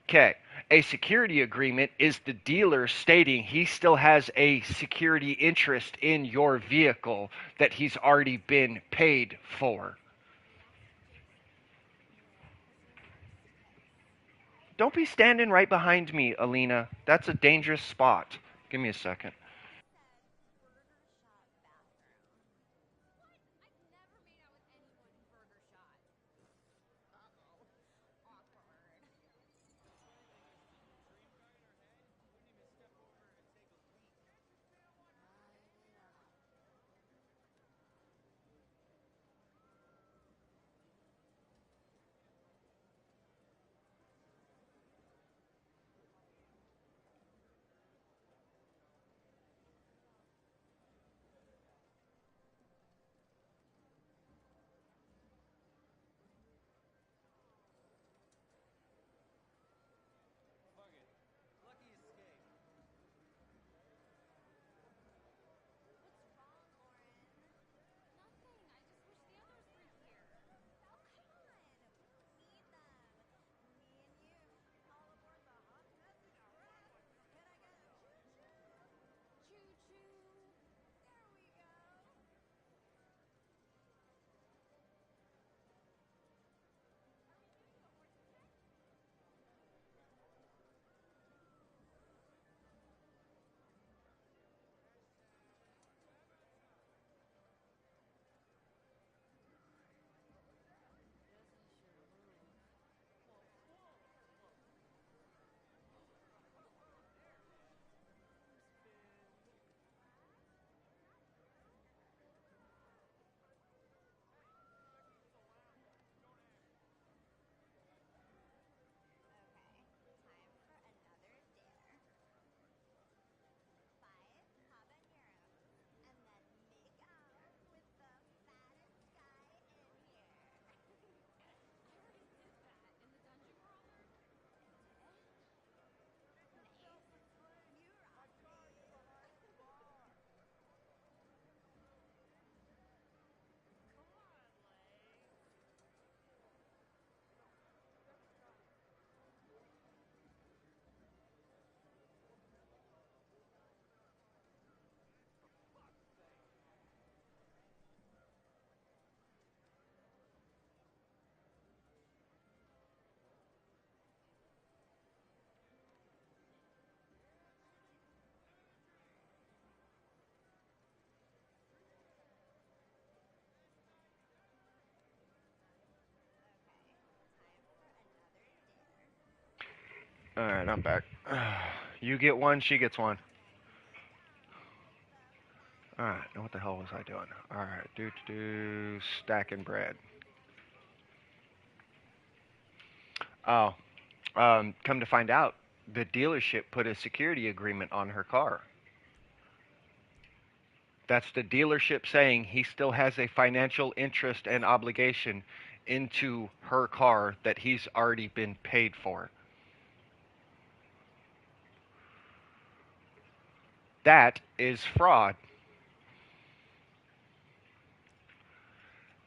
Speaker 2: Okay. A security agreement is the dealer stating he still has a security interest in your vehicle that he's already been paid for. Don't be standing right behind me, Alina. That's a dangerous spot. Give me a second. All right, I'm back. You get one, she gets one. All right, now what the hell was I doing? All right, stacking bread. Oh, come to find out, the dealership put a security agreement on her car. That's the dealership saying he still has a financial interest and obligation into her car that he's already been paid for. That is fraud.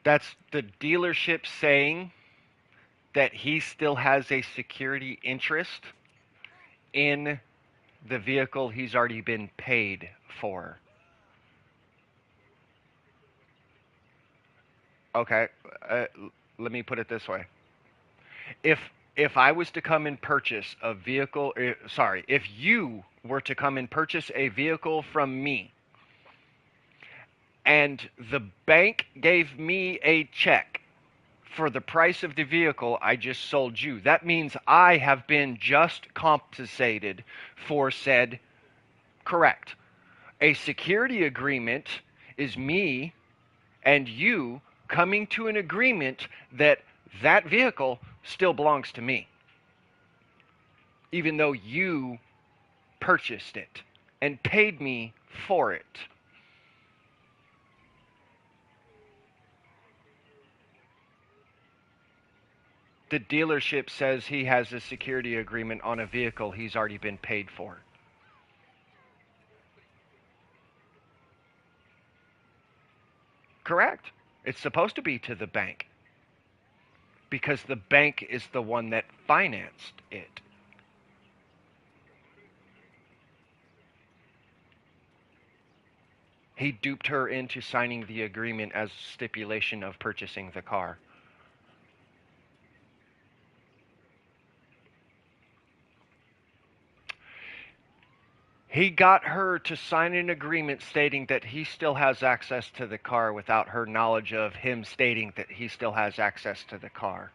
Speaker 2: That's the dealership saying that he still has a security interest in the vehicle he's already been paid for. Okay, let me put it this way. If if I was to come and purchase a vehicle, sorry, if you were to come and purchase a vehicle from me and the bank gave me a check for the price of the vehicle I just sold you, that means I have been just compensated for said correct. A security agreement is me and you coming to an agreement that that vehicle still belongs to me, even though you purchased it and paid me for it. The dealership says he has a security agreement on a vehicle he's already been paid for. Correct. It's supposed to be to the bank because the bank is the one that financed it. He duped her into signing the agreement as stipulation of purchasing the car. He got her to sign an agreement stating that he still has access to the car without her knowledge of him stating that he still has access to the car.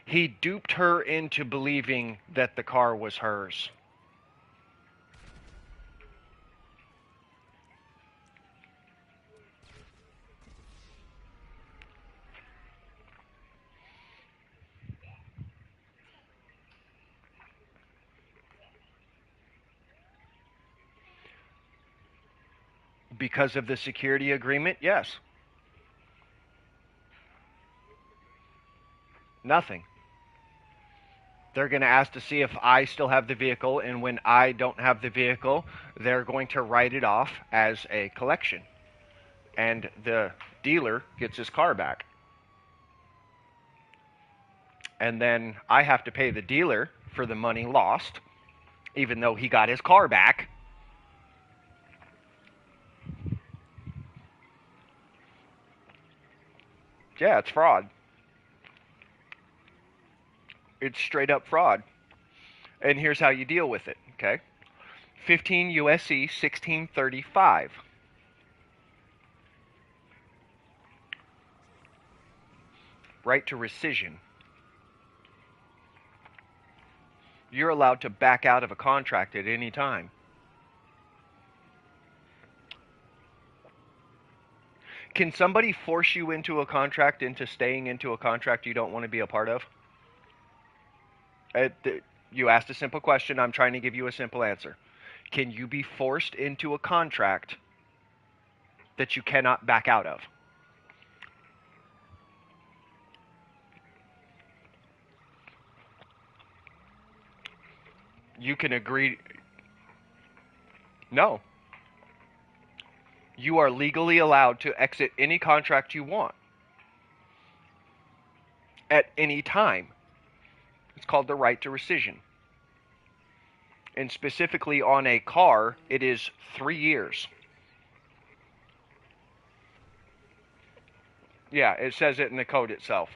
Speaker 2: He duped her into believing that the car was hers. Because of the security agreement, yes. Nothing. They're going to ask to see if I still have the vehicle, and when I don't have the vehicle, they're going to write it off as a collection. And the dealer gets his car back. And then I have to pay the dealer for the money lost, even though he got his car back. Yeah, it's fraud. It's straight up fraud. And here's how you deal with it, okay? 15 USC 1635. Right to rescission. You're allowed to back out of a contract at any time. Can somebody force you into a contract, into staying into a contract you don't want to be a part of? You asked a simple question. I'm trying to give you a simple answer. Can you be forced into a contract that you cannot back out of? You can agree. No. You are legally allowed to exit any contract you want at any time. It's called the right to rescission. And specifically on a car, it is 3 years. Yeah, it says it in the code itself.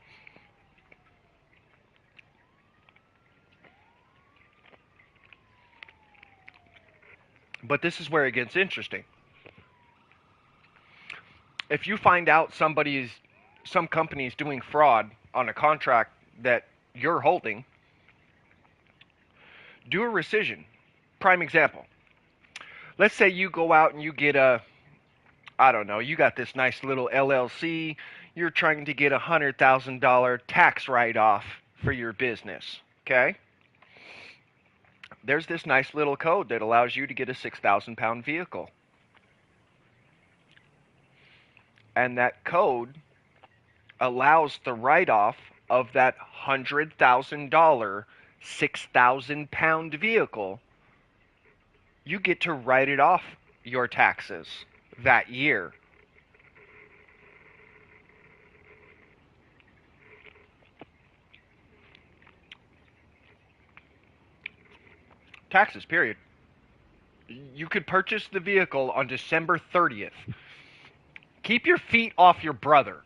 Speaker 2: But this is where it gets interesting. If you find out some company is doing fraud on a contract that you're holding, do a rescission. Prime example. Let's say you go out and you get you got this nice little LLC. You're trying to get a $100,000 tax write-off for your business, okay? There's this nice little code that allows you to get a 6,000-pound vehicle. And that code allows the write-off of that $100,000 6,000-pound vehicle. You get to write it off your taxes that year. Taxes, period. You could purchase the vehicle on December 30th. Keep your feet off your brother.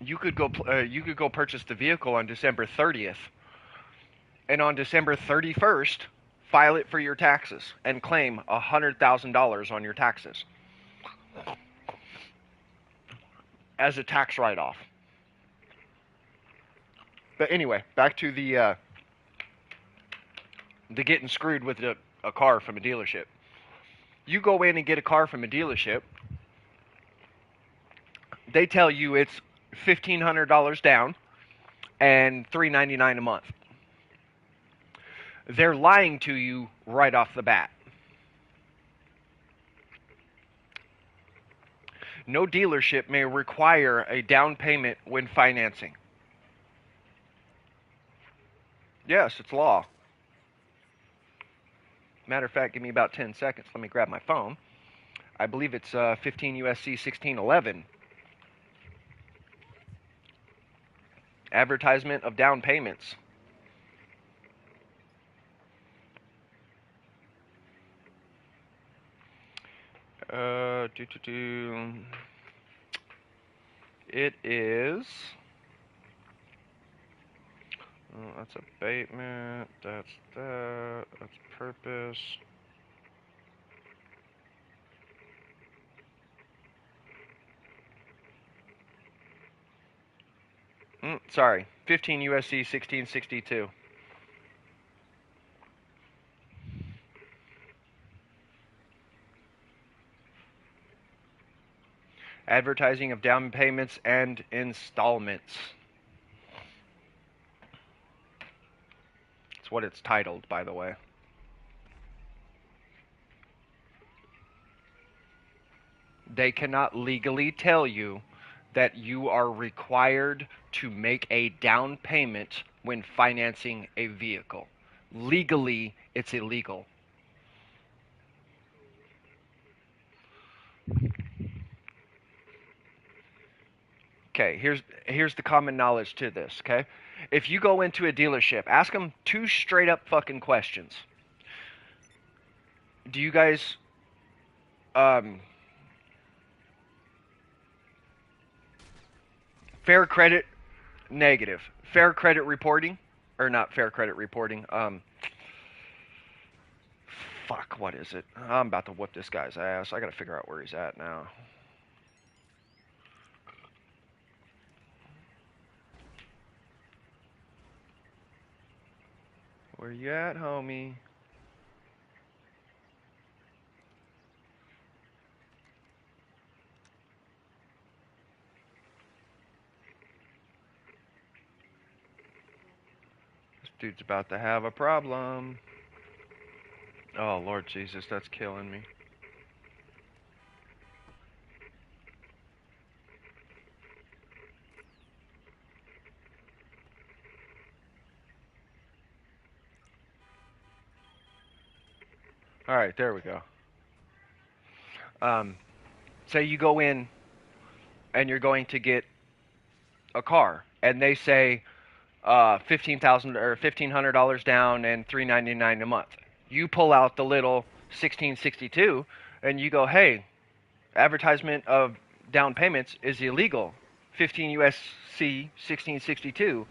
Speaker 2: You could go purchase the vehicle on December 30th, and on December 31st, file it for your taxes and claim $100,000 on your taxes as a tax write-off. But anyway, back to the getting screwed with a car from a dealership. You go in and get a car from a dealership. They tell you it's $1,500 down and $399 a month. They're lying to you right off the bat. No dealership may require a down payment when financing. Yes, it's law. Matter of fact, give me about 10 seconds. Let me grab my phone. I believe it's 15 USC 1611. Advertisement of down payments. Uh, do, do, do. It is. That's abatement. That's that. That's purpose. Sorry, 15 USC 1662. Advertising of down payments and installments. That's what it's titled, by the way. They cannot legally tell you that you are required to make a down payment when financing a vehicle. Legally, it's illegal. Okay, here's the common knowledge to this, okay? If you go into a dealership, ask them two straight up fucking questions. Do you guys um fair credit negative. Fair credit reporting or not fair credit reporting. Fuck, what is it? I'm about to whip this guy's ass. I got to figure out where he's at now. Where you at, homie? This dude's about to have a problem. Oh, Lord Jesus, that's killing me. All right, there we go. Um, say you go in and you're going to get a car, and they say 15,000 or $1,500 down and $399 a month. You pull out the little 1662, and you go, "Hey, advertisement of down payments is illegal. 15 USC 1662."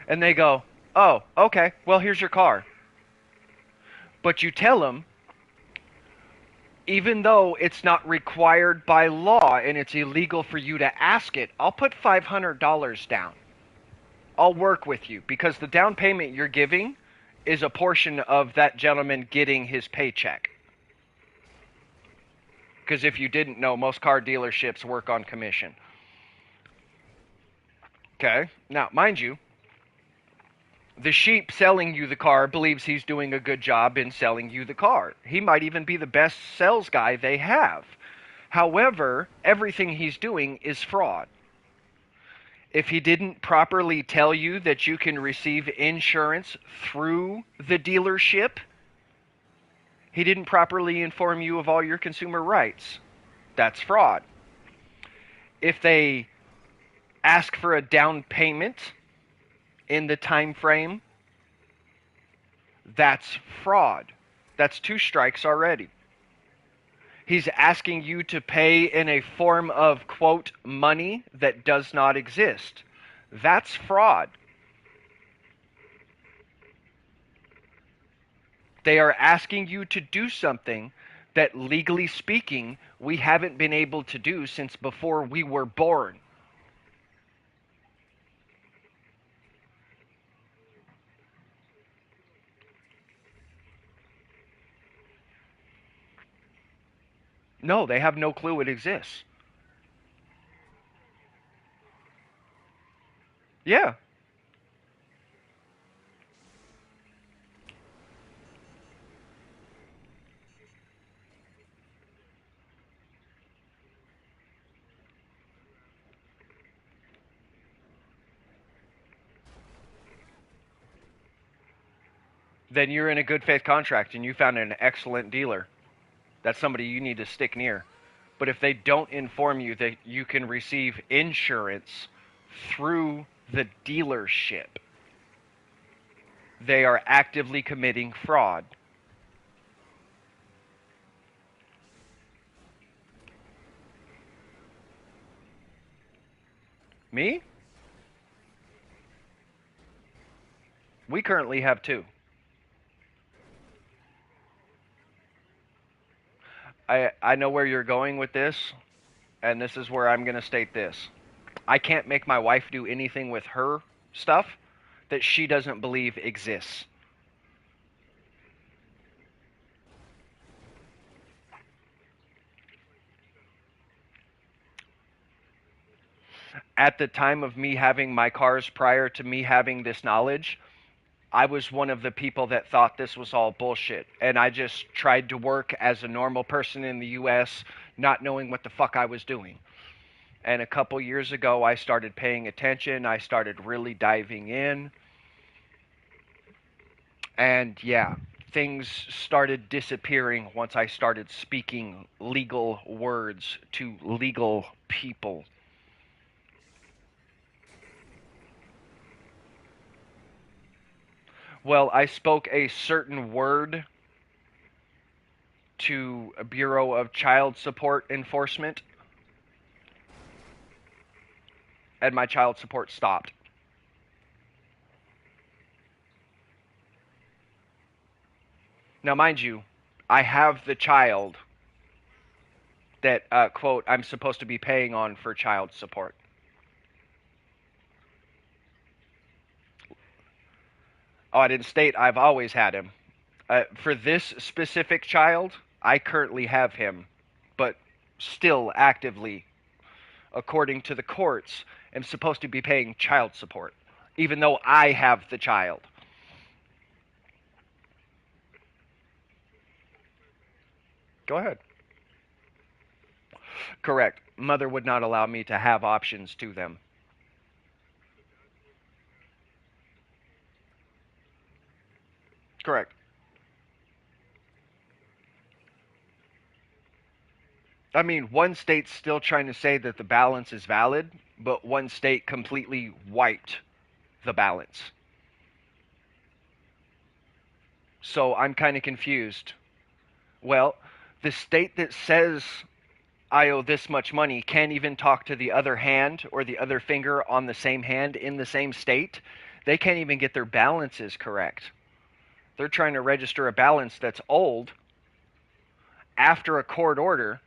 Speaker 2: And they go, "Oh, okay. Well, here's your car." But you tell them, even though it's not required by law and it's illegal for you to ask it, I'll put $500 down. I'll work with you because the down payment you're giving is a portion of that gentleman getting his paycheck. Because if you didn't know, most car dealerships work on commission. Okay? Now, mind you, the sheep selling you the car believes he's doing a good job in selling you the car. He might even be the best sales guy they have. However, everything he's doing is fraud. If he didn't properly tell you that you can receive insurance through the dealership, he didn't properly inform you of all your consumer rights. That's fraud. If they ask for a down payment in the time frame, that's fraud. That's two strikes already. He's asking you to pay in a form of, quote, money that does not exist. That's fraud. They are asking you to do something that, legally speaking, we haven't been able to do since before we were born. No, they have no clue it exists. Yeah. Then you're in a good faith contract and you found an excellent dealer. That's somebody you need to stick near. But if they don't inform you that you can receive insurance through the dealership, they are actively committing fraud. Me? We currently have two. I know where you're going with this, and this is where I'm going to state this. I can't make my wife do anything with her stuff that she doesn't believe exists. At the time of me having my cars prior to me having this knowledge, I was one of the people that thought this was all bullshit. And I just tried to work as a normal person in the US, not knowing what the fuck I was doing. And a couple years ago, I started paying attention. I started really diving in. And yeah, things started disappearing once I started speaking legal words to legal people. Well, I spoke a certain word to a Bureau of Child Support Enforcement, and my child support stopped. Now, mind you, I have the child that, quote, I'm supposed to be paying on for child support. Oh, I didn't state I've always had him. For this specific child, I currently have him, but still actively, according to the courts, am supposed to be paying child support, even though I have the child. Go ahead. Correct. Mother would not allow me to have options to them. Correct. I mean, one state's still trying to say that the balance is valid, but one state completely wiped the balance. So I'm kind of confused. Well, the state that says I owe this much money can't even talk to the other hand or the other finger on the same hand in the same state. They can't even get their balances correct. They're trying to register a balance that's old after a court order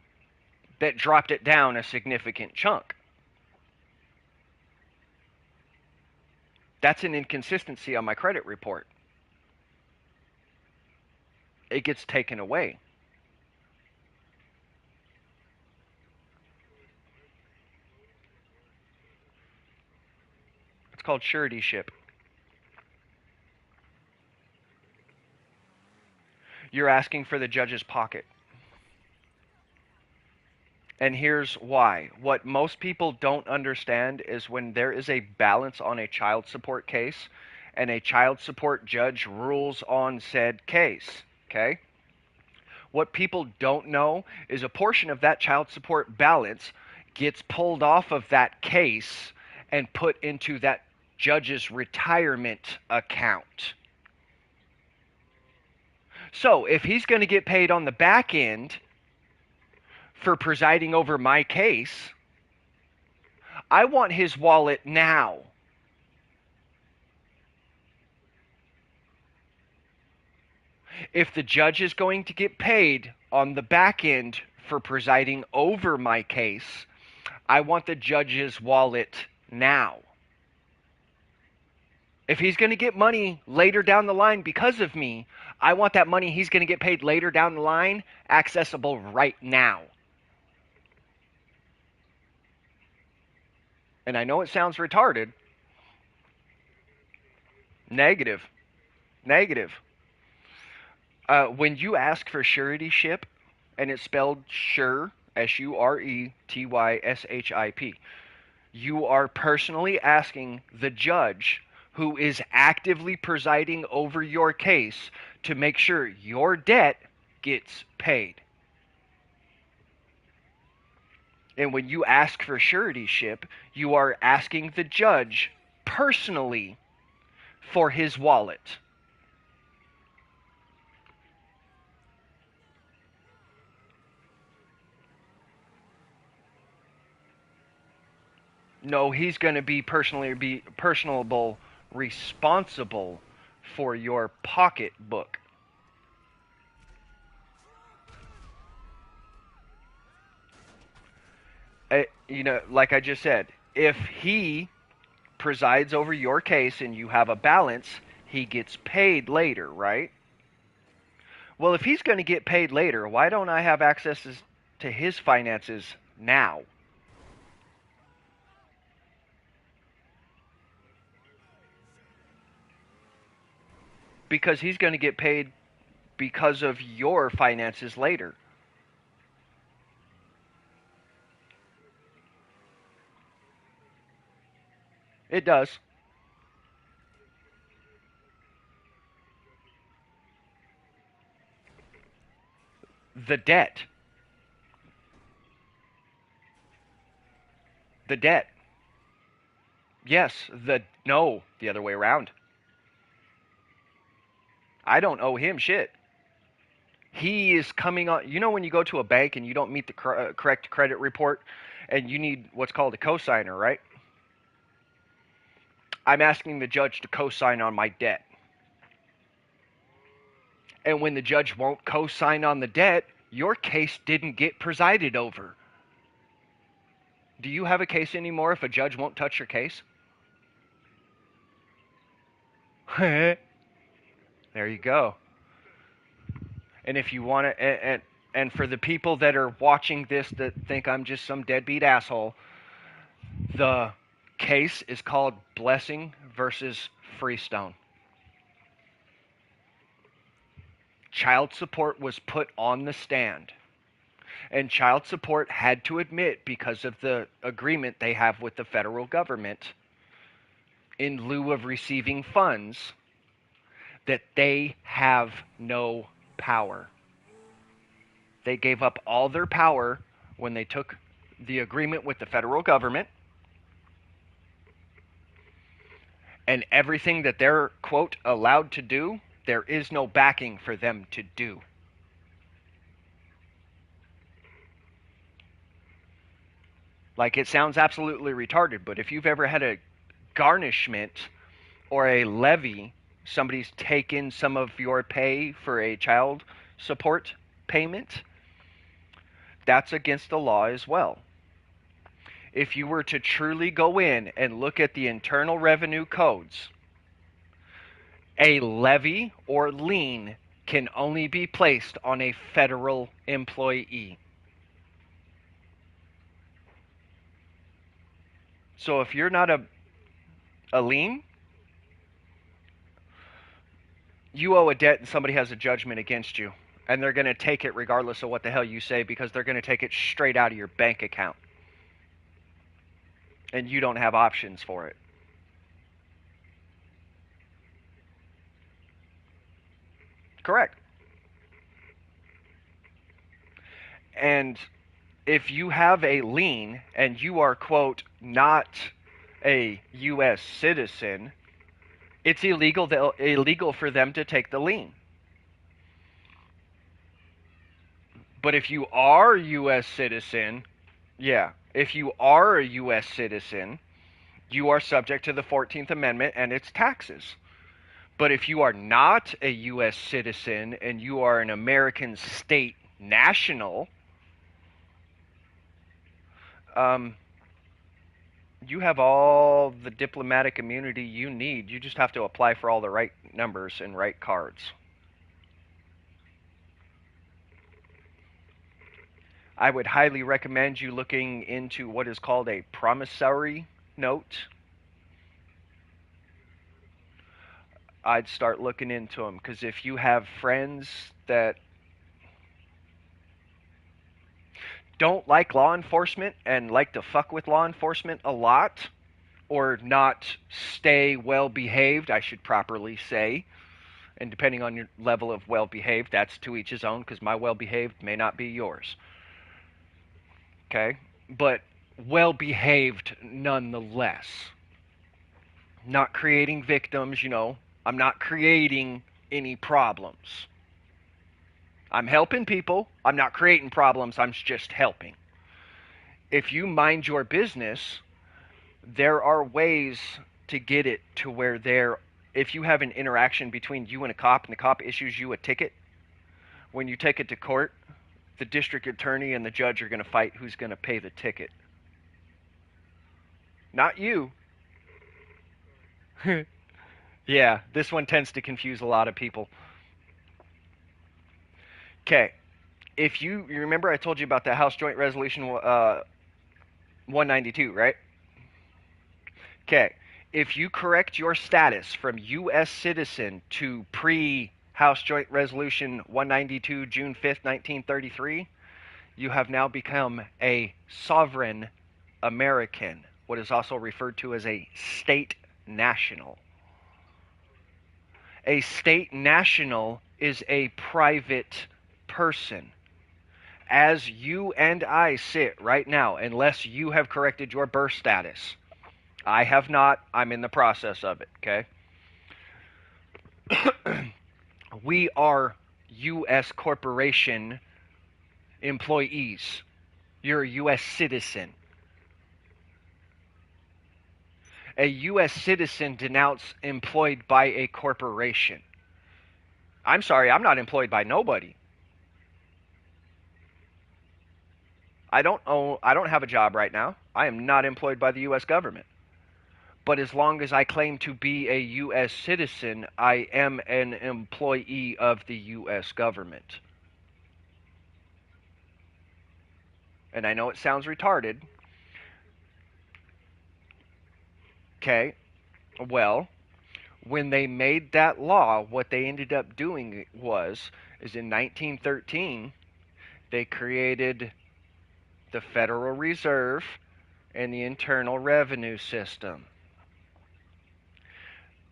Speaker 2: that dropped it down a significant chunk. That's an inconsistency on my credit report. It gets taken away. It's called suretyship. You're asking for the judge's pocket. And here's why. What most people don't understand is when there is a balance on a child support case and a child support judge rules on said case, okay? What people don't know is a portion of that child support balance gets pulled off of that case and put into that judge's retirement account. So if he's going to get paid on the back end for presiding over my case, I want his wallet now. If the judge is going to get paid on the back end for presiding over my case, I want the judge's wallet now. If he's going to get money later down the line because of me, I want that money he's going to get paid later down the line accessible right now. And I know it sounds retarded, Negative. Negative. When you ask for suretyship, and it's spelled sure, SURETYSHIP, you are personally asking the judge who is actively presiding over your case to make sure your debt gets paid. And when you ask for suretyship, you are asking the judge personally for his wallet. No, he's going to be personable, responsible for your pocketbook. Like I just said, if he presides over your case and you have a balance, he gets paid later, right? Well, if he's going to get paid later, why don't I have access to his finances now? Because he's going to get paid because of your finances later. It does. The debt. The debt. Yes, the other way around. I don't owe him shit. He is coming on. You know when you go to a bank and you don't meet the correct credit report and you need what's called a cosigner, right? I'm asking the judge to cosign on my debt. And when the judge won't cosign on the debt, your case didn't get presided over. Do you have a case anymore if a judge won't touch your case? There you go. And if you want to, and for the people that are watching this that think I'm just some deadbeat asshole, the case is called Blessing versus Freestone. Child support was put on the stand. And child support had to admit, because of the agreement they have with the federal government, in lieu of receiving funds, that they have no power. They gave up all their power when they took the agreement with the federal government, and everything that they're, quote, allowed to do, there is no backing for them to do. Like, it sounds absolutely retarded, but if you've ever had a garnishment or a levy, somebody's taken some of your pay for a child support payment, that's against the law as well. If you were to truly go in and look at the Internal Revenue codes, a levy or lien can only be placed on a federal employee. So if you're not a lien, you owe a debt and somebody has a judgment against you. And they're going to take it regardless of what the hell you say, because they're going to take it straight out of your bank account. And you don't have options for it. Correct. And if you have a lien and you are, quote, not a U.S. citizen, it's illegal for them to take the lien. But if you are a U.S. citizen, if you are a U.S. citizen, you are subject to the 14th Amendment and its taxes. But if you are not a U.S. citizen and you are an American state national, you have all the diplomatic immunity you need. You just have to apply for all the right numbers and right cards. I would highly recommend you looking into what is called a promissory note. I'd start looking into them, because if you have friends that don't like law enforcement and like to fuck with law enforcement a lot, or not stay well behaved, I should properly say, and depending on your level of well behaved, that's to each his own, because my well behaved may not be yours. Okay? But well behaved nonetheless. Not creating victims, I'm not creating any problems. I'm helping people. I'm not creating problems. I'm just helping. If you mind your business, there are ways to get it to where if you have an interaction between you and a cop and the cop issues you a ticket, when you take it to court, the district attorney and the judge are going to fight who's going to pay the ticket. Not you. Yeah, this one tends to confuse a lot of people. Okay, if you remember, I told you about the House Joint Resolution 192, right? Okay, if you correct your status from U.S. citizen to pre-House Joint Resolution 192, June 5th, 1933, you have now become a sovereign American, what is also referred to as a state national. A state national is a private person. As you and I sit right now, unless you have corrected your birth status, I have not, I'm in the process of it, okay? We are U.S. corporation employees. You're a U.S. citizen. A U.S. citizen denotes employed by a corporation. I'm sorry, I'm not employed by nobody. I don't have a job right now. I am not employed by the U.S. government. But as long as I claim to be a U.S. citizen, I am an employee of the U.S. government. And I know it sounds retarded. Okay, well, when they made that law, what they ended up doing is in 1913, they created the Federal Reserve and the Internal Revenue System.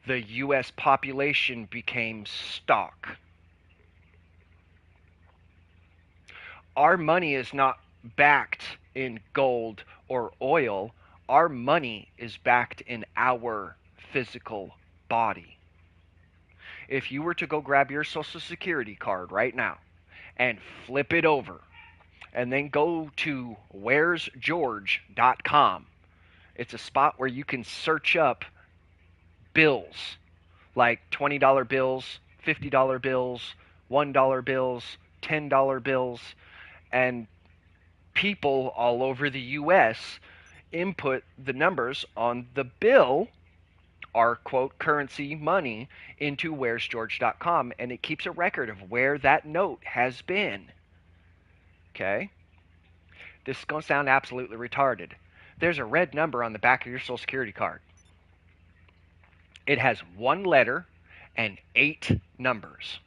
Speaker 2: The U.S. population became stock. Our money is not backed in gold or oil. Our money is backed in our physical body. If you were to go grab your Social Security card right now and flip it over and then go to where'sgeorge.com, it's a spot where you can search up bills like $20 bills, $50 bills, $1 bills, $10 bills, and people all over the U.S. input the numbers on the bill, our quote currency money, into where'sgeorge.com, and it keeps a record of where that note has been. Okay? This is going to sound absolutely retarded. There's a red number on the back of your Social Security card. It has one letter and 8 numbers.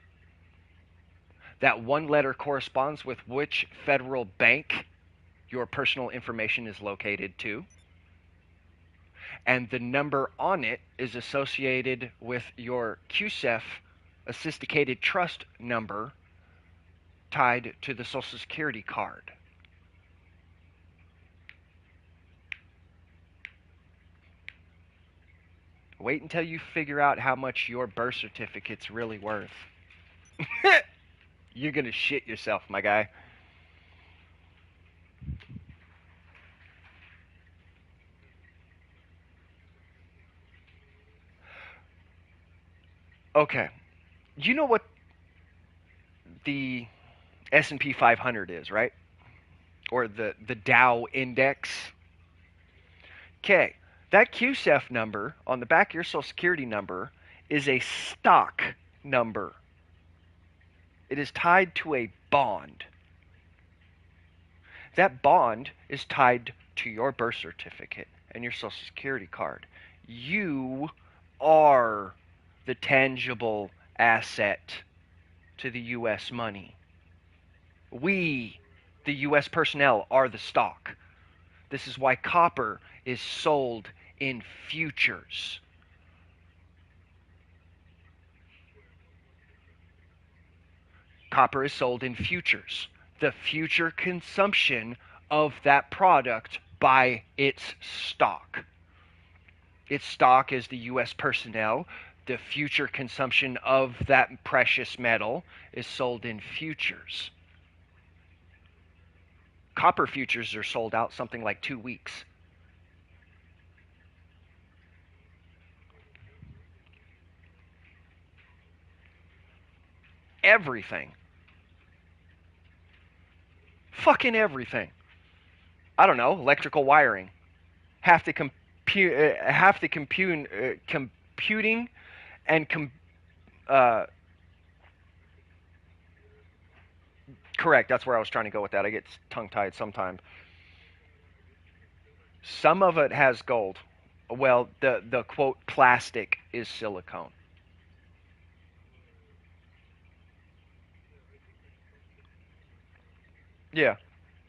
Speaker 2: That one letter corresponds with which federal bank your personal information is located to. And the number on it is associated with your QSEF, a sophisticated trust number, tied to the Social Security card. Wait until you figure out how much your birth certificate's really worth. You're going to shit yourself, my guy. Okay. You know what the S&P 500 is, right? Or the Dow index. Okay. That QSEF number on the back of your Social Security number is a stock number. It is tied to a bond. That bond is tied to your birth certificate and your Social Security card. You are the tangible asset to the U.S. money. We, the U.S. personnel, are the stock. This is why copper is sold in futures. Copper is sold in futures. The future consumption of that product by its stock. Its stock is the U.S. personnel. The future consumption of that precious metal is sold in futures. Copper futures are sold out something like 2 weeks. Everything. Fucking everything. I don't know, electrical wiring. Computing and uh, correct. That's where I was trying to go with that. I get tongue tied sometimes. Some of it has gold. Well, the quote plastic is silicone. Yeah.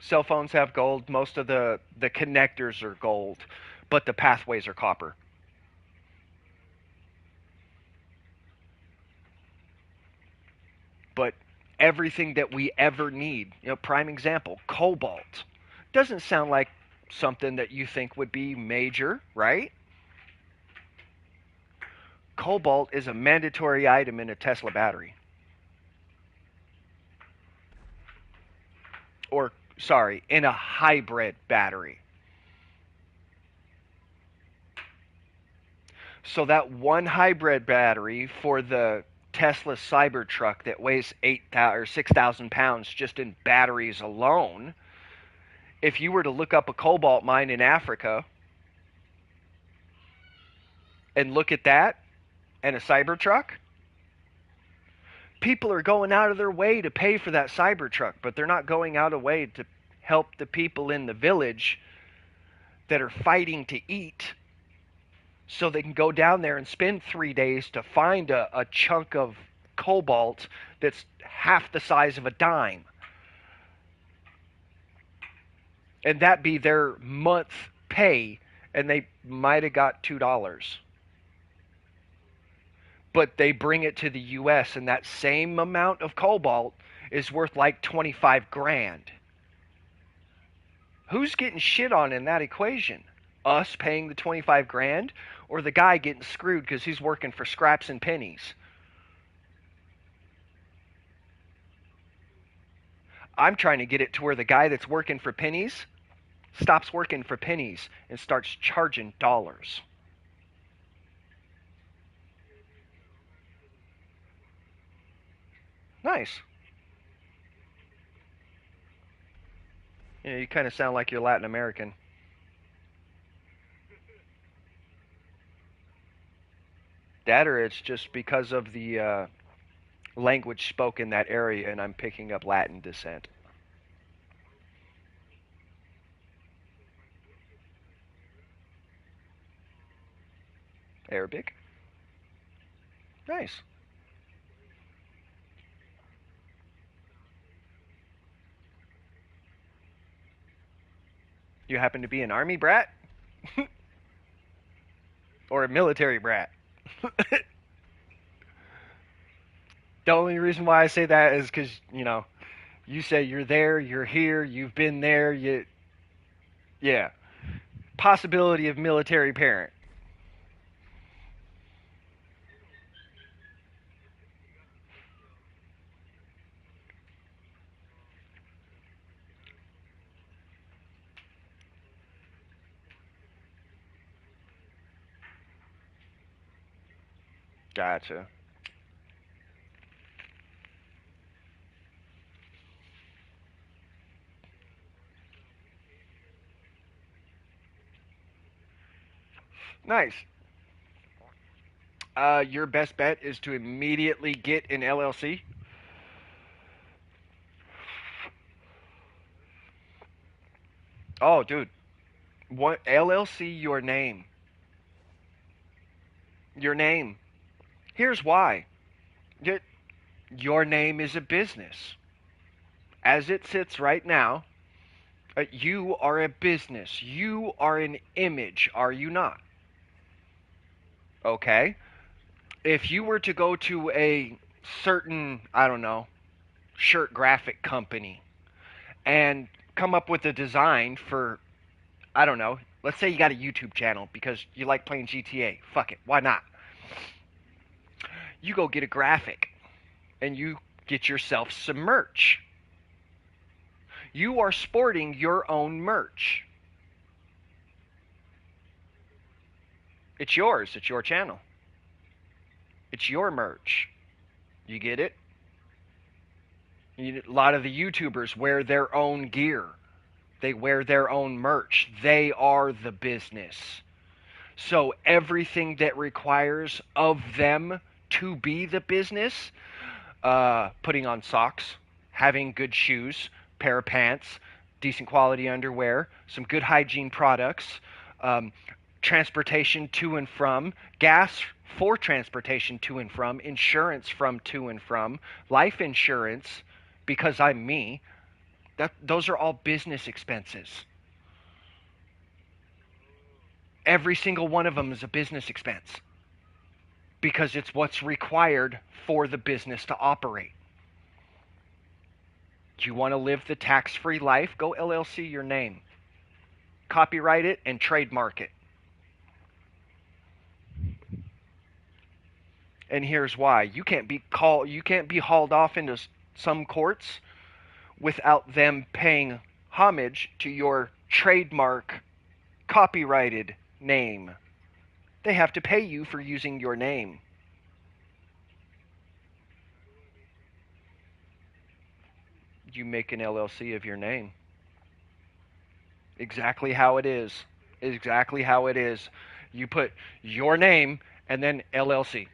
Speaker 2: Cell phones have gold. Most of the connectors are gold, but the pathways are copper. But everything that we ever need, prime example, cobalt. Doesn't sound like something that you think would be major, right? Cobalt is a mandatory item in a Tesla battery. Or, sorry, in a hybrid battery. So that one hybrid battery for the Tesla Cybertruck that weighs 8,000 or 6,000 pounds just in batteries alone, if you were to look up a cobalt mine in Africa and look at that and a Cybertruck, people are going out of their way to pay for that Cybertruck, but they're not going out of way to help the people in the village that are fighting to eat so they can go down there and spend 3 days to find a chunk of cobalt that's half the size of a dime. And that be their month pay, and they might have got $2. But they bring it to the US, and that same amount of cobalt is worth like 25 grand. Who's getting shit on in that equation? Us paying the 25 grand, or the guy getting screwed because he's working for scraps and pennies? I'm trying to get it to where the guy that's working for pennies stops working for pennies and starts charging dollars. Nice. You kind of sound like you're Latin American. That or it's just because of the language spoken in that area and I'm picking up Latin descent. Arabic? Nice. You happen to be an army brat? Or a military brat? The only reason why I say that is because, you say you're there, you're here, you've been there, yeah. Possibility of military parent. Gotcha. Nice. Your best bet is to immediately get an LLC. Oh, dude. What LLC? Your name. Your name. Here's why. Your name is a business. As it sits right now, you are a business. You are an image, are you not? Okay? If you were to go to a certain, I don't know, shirt graphic company and come up with a design for, I don't know, let's say you got a YouTube channel because you like playing GTA. Fuck it, why not? You go get a graphic and you get yourself some merch. You are sporting your own merch. It's yours, it's your channel. It's your merch. You get it? A lot of the YouTubers wear their own gear. They wear their own merch. They are the business. So everything that requires of them to be the business, putting on socks, having good shoes, pair of pants, decent quality underwear, some good hygiene products, um, transportation to and from, gas for transportation to and from, insurance from to and from, life insurance because I'm me. Those are all business expenses. Every single one of them is a business expense because it's what's required for the business to operate. Do you want to live the tax-free life? Go LLC your name. Copyright it and trademark it. And here's why. You can't be hauled off into some courts without them paying homage to your trademark copyrighted name. They have to pay you for using your name. You make an LLC of your name. Exactly how it is. Exactly how it is. You put your name and then LLC.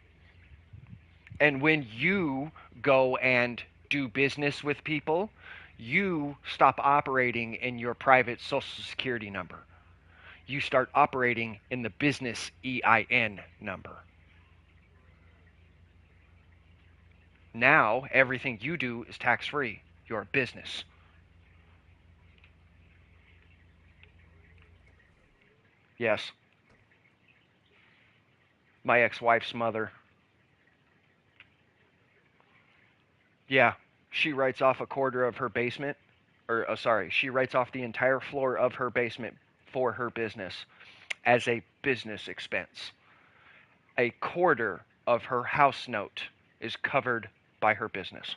Speaker 2: And when you go and do business with people, you stop operating in your private social security number. You start operating in the business EIN number. Now, everything you do is tax-free. You're a business. Yes. My ex-wife's mother. Yeah. She writes off a quarter of her basement. Sorry, she writes off the entire floor of her basement for her business as a business expense. A quarter of her house note is covered by her business.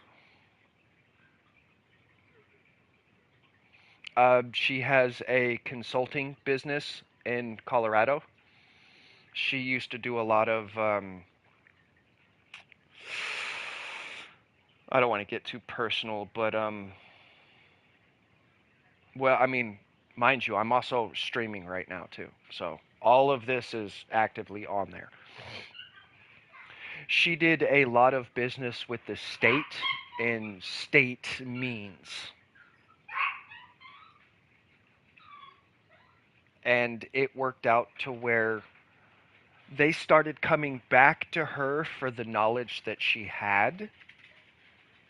Speaker 2: She has a consulting business in Colorado. She used to do a lot of, I don't want to get too personal, but, well, I mean, mind you, I'm also streaming right now, too. So all of this is actively on there. She did a lot of business with the state in state means. And it worked out to where they started coming back to her for the knowledge that she had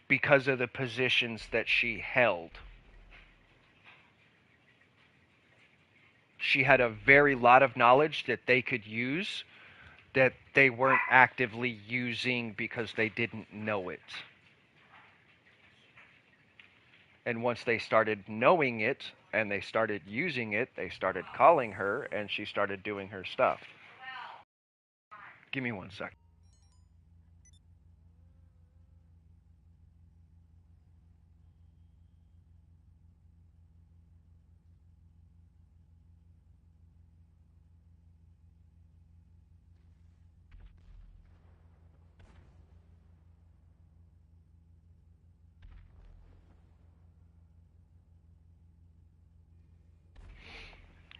Speaker 2: because of the positions that she held. She had a very lot of knowledge that they could use that they weren't actively using because they didn't know it. And once they started knowing it and they started using it, they started calling her and she started doing her stuff. Give me 1 second.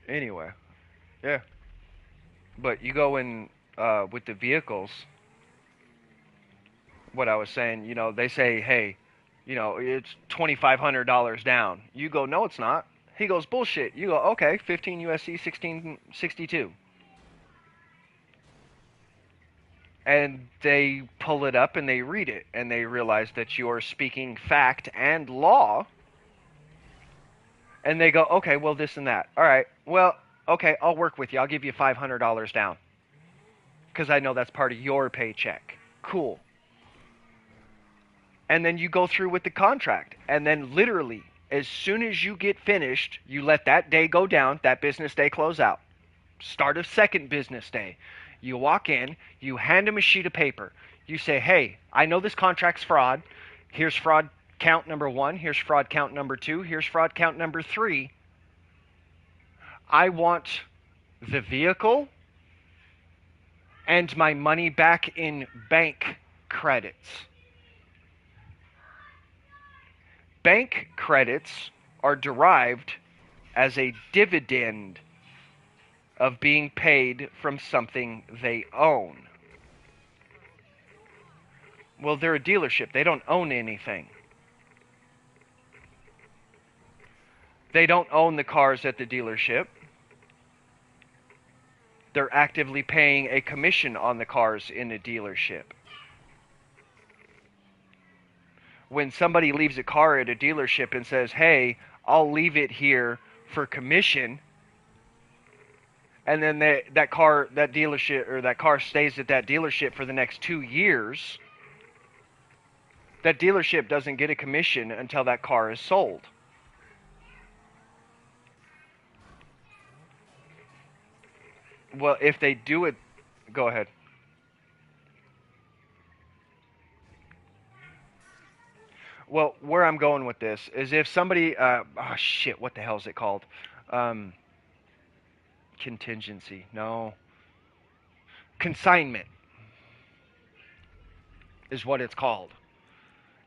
Speaker 2: Anyway, yeah. But you go in with the vehicles, what I was saying, they say, hey, it's $2,500 down. You go, no, it's not. He goes, bullshit. You go, okay, 15 USC 1662. and they pull it up and they read it and they realize that you're speaking fact and law, and they go, okay, well, this and that. All right, well, okay, I'll work with you. I'll give you $500 down because I know that's part of your paycheck. Cool. And then you go through with the contract, and then literally, as soon as you get finished, you let that day go down, that business day close out. Start of second business day. You walk in, you hand him a sheet of paper. You say, hey, I know this contract's fraud. Here's fraud count number 1. Here's fraud count number 2. Here's fraud count number 3. I want the vehicle and my money back in bank credits. Bank credits are derived as a dividend of being paid from something they own. Well, they're a dealership. They don't own anything. They don't own the cars at the dealership. They're actively paying a commission on the cars in a dealership. When somebody leaves a car at a dealership and says, hey, I'll leave it here for commission, and then that car stays at that dealership for the next 2 years, that dealership doesn't get a commission until that car is sold. Well, if they do it, go ahead. Well, where I'm going with this is if somebody, what the hell is it called? Um, Contingency, no. Consignment is what it's called.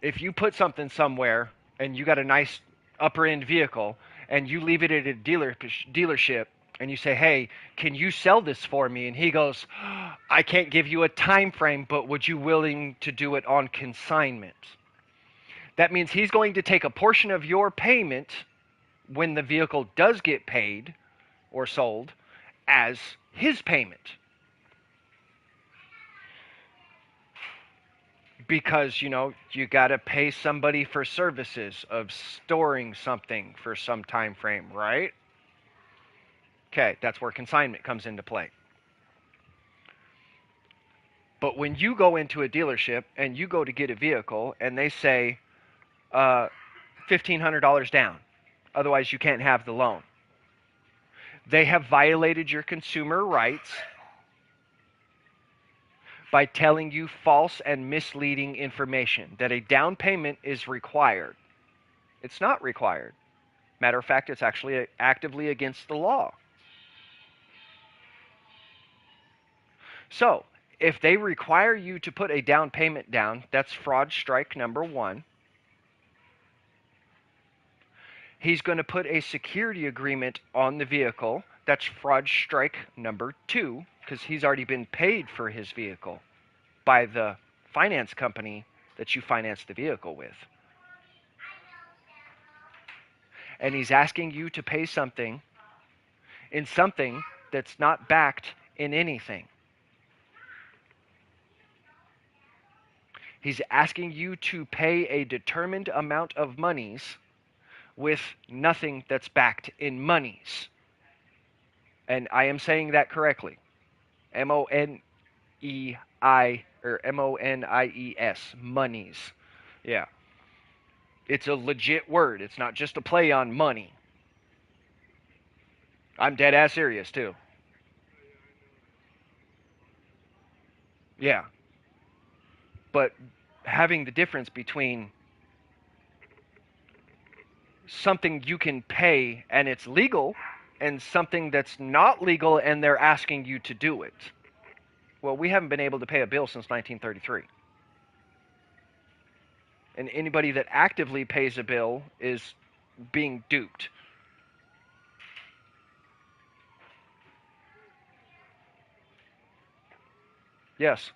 Speaker 2: If you put something somewhere and you got a nice upper end vehicle and you leave it at a dealership and you say, hey, can you sell this for me? And he goes, I can't give you a time frame, but would you willing to do it on consignment? That means he's going to take a portion of your payment when the vehicle does get paid or sold as his payment. Because, you got to pay somebody for services of storing something for some time frame, right? Okay, that's where consignment comes into play. But when you go into a dealership and you go to get a vehicle and they say $1,500 down, otherwise you can't have the loan, they have violated your consumer rights by telling you false and misleading information that a down payment is required. It's not required. Matter of fact, it's actually actively against the law. So, if they require you to put a down payment down, that's fraud strike number 1. He's going to put a security agreement on the vehicle. That's fraud strike number 2, because he's already been paid for his vehicle by the finance company that you financed the vehicle with. And he's asking you to pay something in something that's not backed in anything. He's asking you to pay a determined amount of monies with nothing that's backed in monies. And I am saying that correctly. M-O-N-E-I or M-O-N-I-E-S, monies. Yeah. It's a legit word. It's not just a play on money. I'm dead ass serious too. Yeah. But having the difference between something you can pay and it's legal and something that's not legal and they're asking you to do it. Well, we haven't been able to pay a bill since 1933. And anybody that actively pays a bill is being duped. Yes.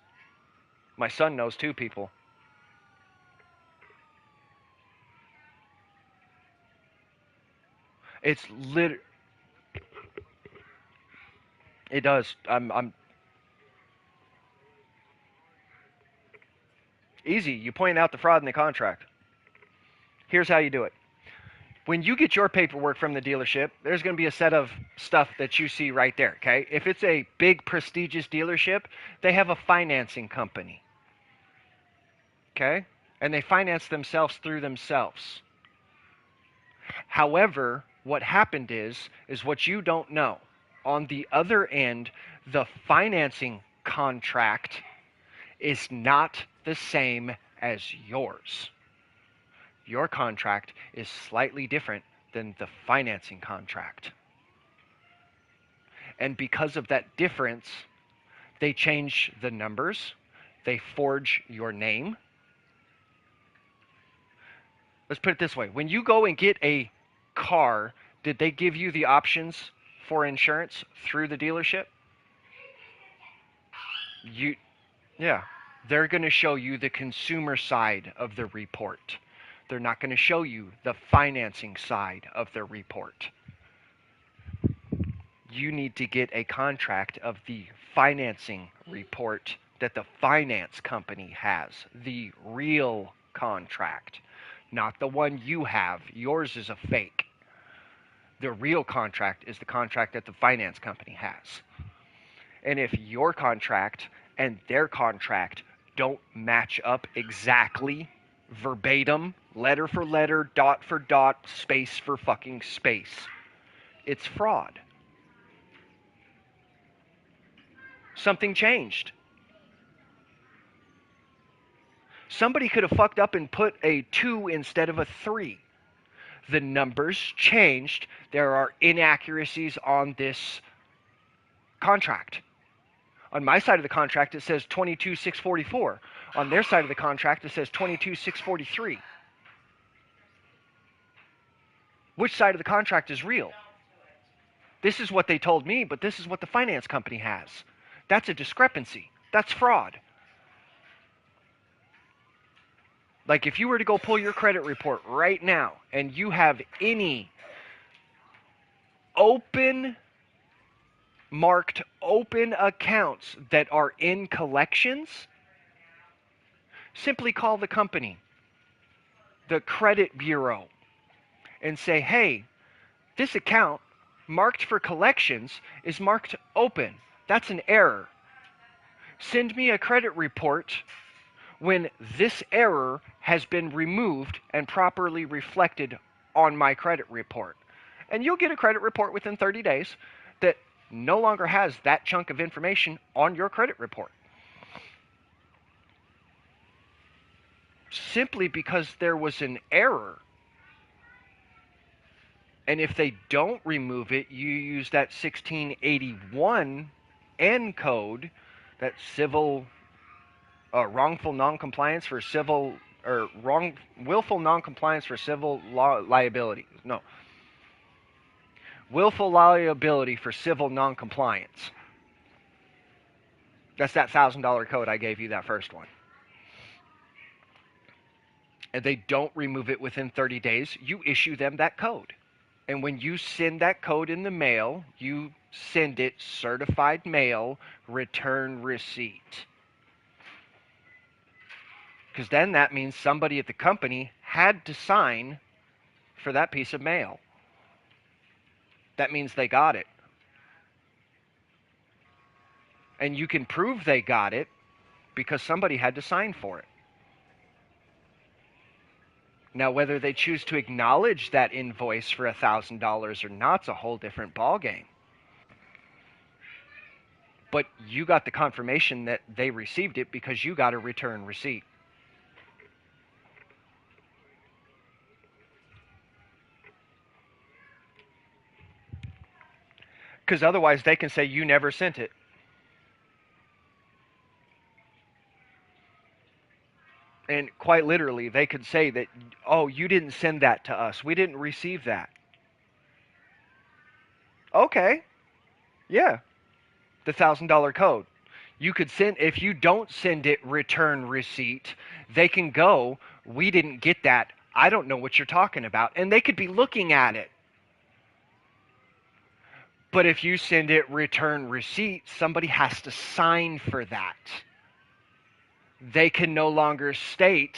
Speaker 2: My son knows 2 people. It's it does. I'm Easy. You point out the fraud in the contract. Here's how you do it. When you get your paperwork from the dealership, there's going to be a set of stuff that you see right there, okay? If it's a big, prestigious dealership, they have a financing company, okay? And they finance themselves through themselves. However, what happened is what you don't know. On the other end, the financing contract is not the same as yours. Your contract is slightly different than the financing contract. And because of that difference, they change the numbers, they forge your name. Let's put it this way. When you go and get a car, did they give you the options for insurance through the dealership? Yeah. They're going to show you the consumer side of the report. They're not going to show you the financing side of the report. You need to get a contract of the financing report that the finance company has, the real contract, not the one you have. Yours is a fake. The real contract is the contract that the finance company has. And if your contract and their contract don't match up exactly, verbatim, letter for letter, dot for dot, space for fucking space, it's fraud. Something changed. Somebody could have fucked up and put a 2 instead of a 3. The numbers changed. There are inaccuracies on this contract. On my side of the contract, it says 22,644. On their side of the contract, it says 22,643. Which side of the contract is real? This is what they told me, but this is what the finance company has. That's a discrepancy. That's fraud. Like if you were to go pull your credit report right now and you have any marked open accounts that are in collections, simply call the company, the credit bureau, and say, hey, this account marked for collections is marked open. That's an error. Send me a credit report when this error has been removed and properly reflected on my credit report. And you'll get a credit report within 30 days that no longer has that chunk of information on your credit report. Simply because there was an error. And if they don't remove it, you use that 1681 N code, that civil wrongful noncompliance for civil, or willful noncompliance for civil liability. No. Willful liability for civil noncompliance. That's that $1,000 code I gave you, that first one. And they don't remove it within 30 days, you issue them that code. And when you send that code in the mail, you send it certified mail, return receipt. Because then that means somebody at the company had to sign for that piece of mail. That means they got it. And you can prove they got it because somebody had to sign for it. Now, whether they choose to acknowledge that invoice for $1,000 or not is a whole different ballgame. But you got the confirmation that they received it because you got a return receipt. Because otherwise they can say you never sent it. And quite literally, they could say that, oh, you didn't send that to us. We didn't receive that. Okay. Yeah. The $1,000 code. You could send, if you don't send it return receipt, they can go, we didn't get that. I don't know what you're talking about. And they could be looking at it. But if you send it return receipt, somebody has to sign for that. they can no longer state,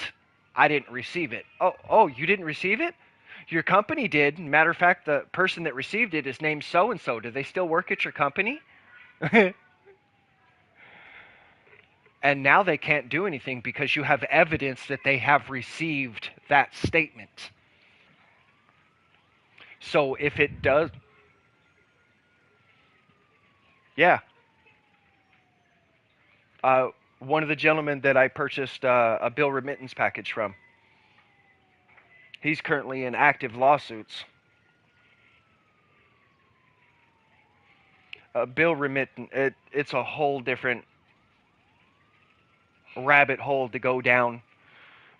Speaker 2: I didn't receive it. Oh, you didn't receive it? Your company did. Matter of fact, the person that received it is named so and so. Do they still work at your company? And now they can't do anything because you have evidence that they have received that statement. So if it does, yeah. Uh, One of the gentlemen that I purchased a bill remittance package from, he's currently in active lawsuits. Bill remittance, it's a whole different rabbit hole to go down.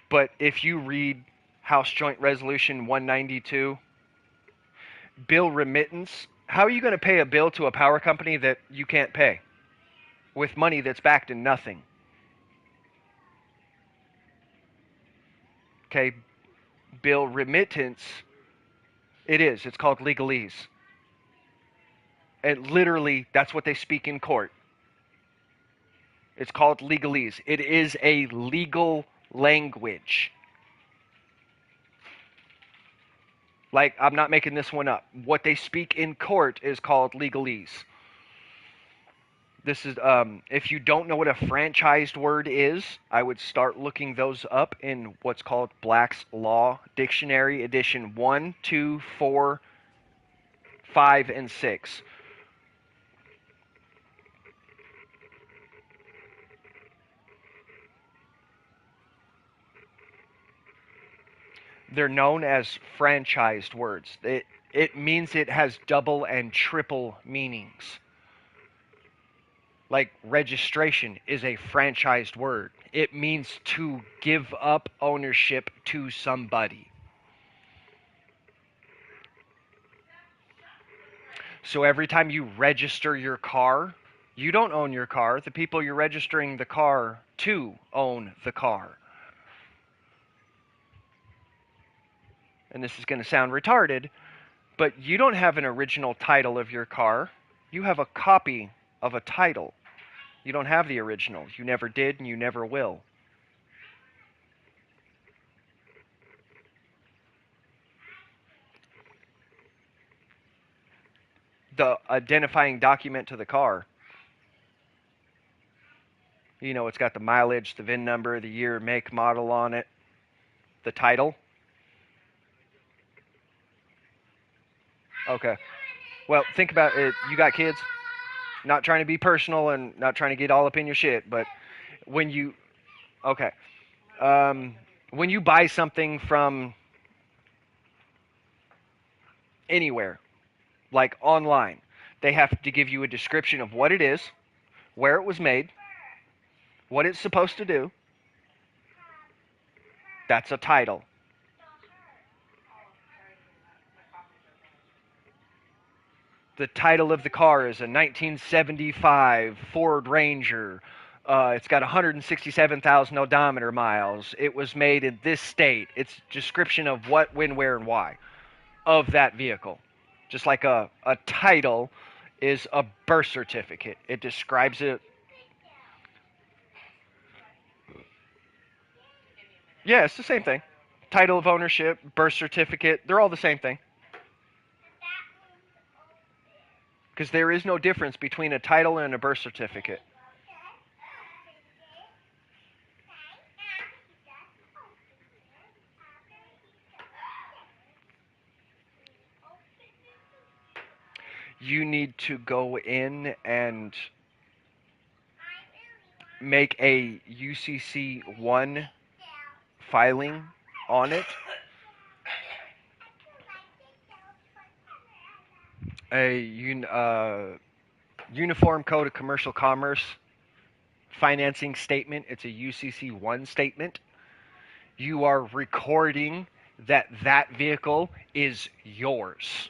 Speaker 2: But if you read House Joint Resolution 192, bill remittance, how are you going to pay a bill to a power company that you can't pay with money that's backed in nothing? Okay, bill remittance, it is. It's called legalese. And literally, that's what they speak in court. It's called legalese. It is a legal language. Like, I'm not making this one up. What they speak in court is called legalese. This is, if you don't know what a franchised word is, I would start looking those up in what's called Black's Law Dictionary, edition 1, 2, 4, 5, and 6. They're known as franchised words. It means it has double and triple meanings. Like registration is a franchised word. It means to give up ownership to somebody. So every time you register your car, you don't own your car. The people you're registering the car to own the car. And this is going to sound retarded, but you don't have an original title of your car. You have a copy of a title. You don't have the original. You never did and you never will. The identifying document to the car. You know, it's got the mileage, the VIN number, the year, make, model on it, the title. Okay. Well, think about it. You got kids? Not trying to be personal and not trying to get all up in your shit, but when you, okay, when you buy something from anywhere, like online, they have to give you a description of what it is, where it was made, what it's supposed to do. That's a title. The title of the car is a 1975 Ford Ranger. It's got 167,000 odometer miles. It was made in this state. It's description of what, when, where, and why of that vehicle. Just like a title is a birth certificate. It describes it. Yeah, it's the same thing. Title of ownership, birth certificate, they're all the same thing. Because there is no difference between a title and a birth certificate. You need to go in and make a UCC 1 filing on it. A Uniform Code of Commercial Commerce financing statement. It's a UCC 1 statement. You are recording that that vehicle is yours.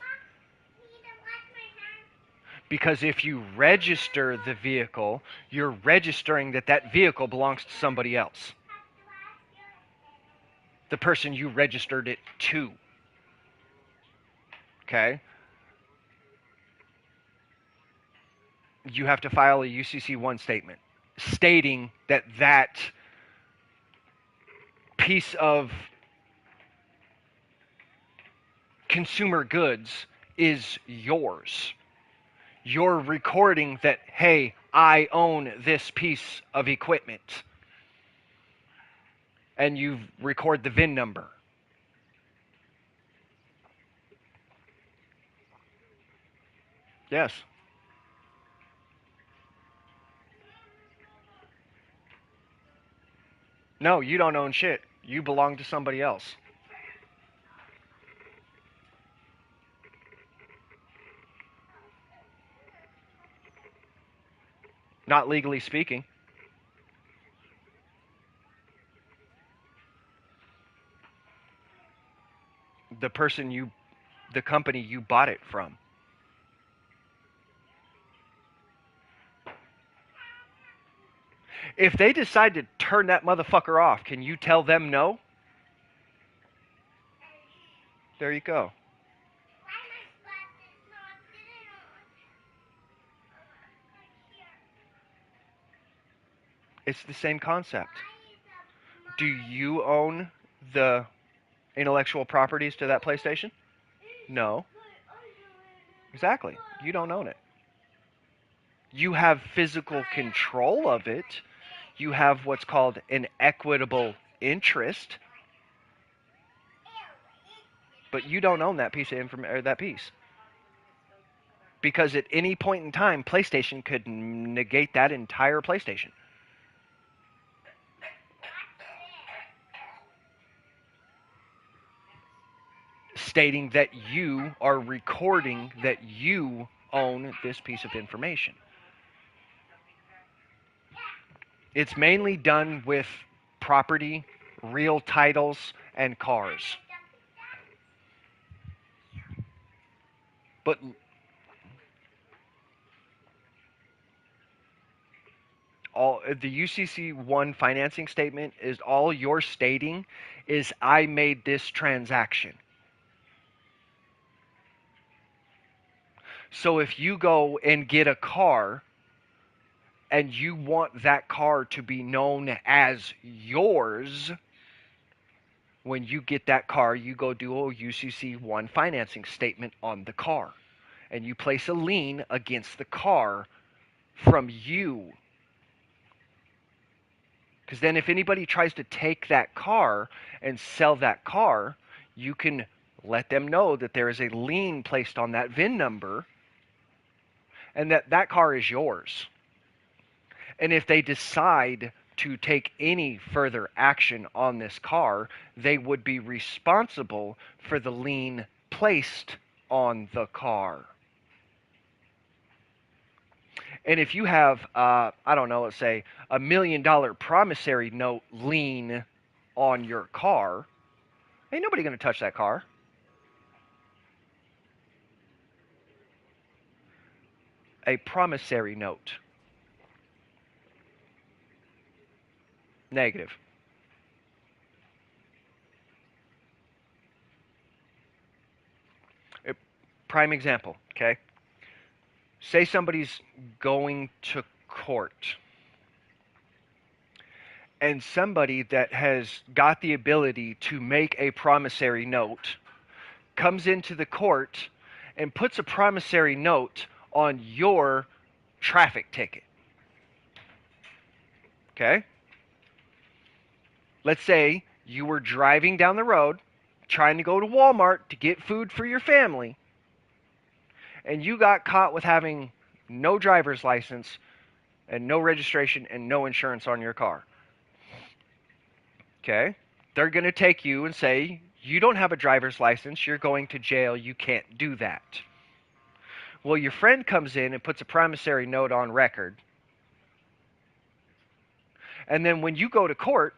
Speaker 2: Because if you register the vehicle, you're registering that that vehicle belongs to somebody else. The person you registered it to. Okay? You have to file a UCC 1 statement stating that that piece of consumer goods is yours. You're recording that, hey, I own this piece of equipment. And you record the VIN number. Yes. No, you don't own shit. You belong to somebody else. Not legally speaking. The company you bought it from. If they decide to turn that motherfucker off, can you tell them no? There you go. It's the same concept. Do you own the intellectual properties to that PlayStation? No. Exactly. You don't own it. You have physical control of it. You have what's called an equitable interest, but you don't own that piece of information or that piece. Because at any point in time, PlayStation could negate that entire PlayStation. Stating that you are recording that you own this piece of information. It's mainly done with property, real titles, and cars. But all the UCC1 financing statement is all you're stating is I made this transaction. So if you go and get a car and you want that car to be known as yours, when you get that car, you go do a UCC1 financing statement on the car. And you place a lien against the car from you. Because then if anybody tries to take that car and sell that car, you can let them know that there is a lien placed on that VIN number and that that car is yours. And if they decide to take any further action on this car, they would be responsible for the lien placed on the car. And if you have, I don't know, let's say $1 million promissory note lien on your car, ain't nobody going to touch that car. A promissory note. Negative. A prime example, okay? Say somebody's going to court, and somebody that has got the ability to make a promissory note comes into the court and puts a promissory note on your traffic ticket. Okay? Let's say you were driving down the road trying to go to Walmart to get food for your family, and you got caught with having no driver's license and no registration and no insurance on your car. Okay? They're going to take you and say, you don't have a driver's license, you're going to jail, you can't do that. Well, your friend comes in and puts a promissory note on record. And then when you go to court,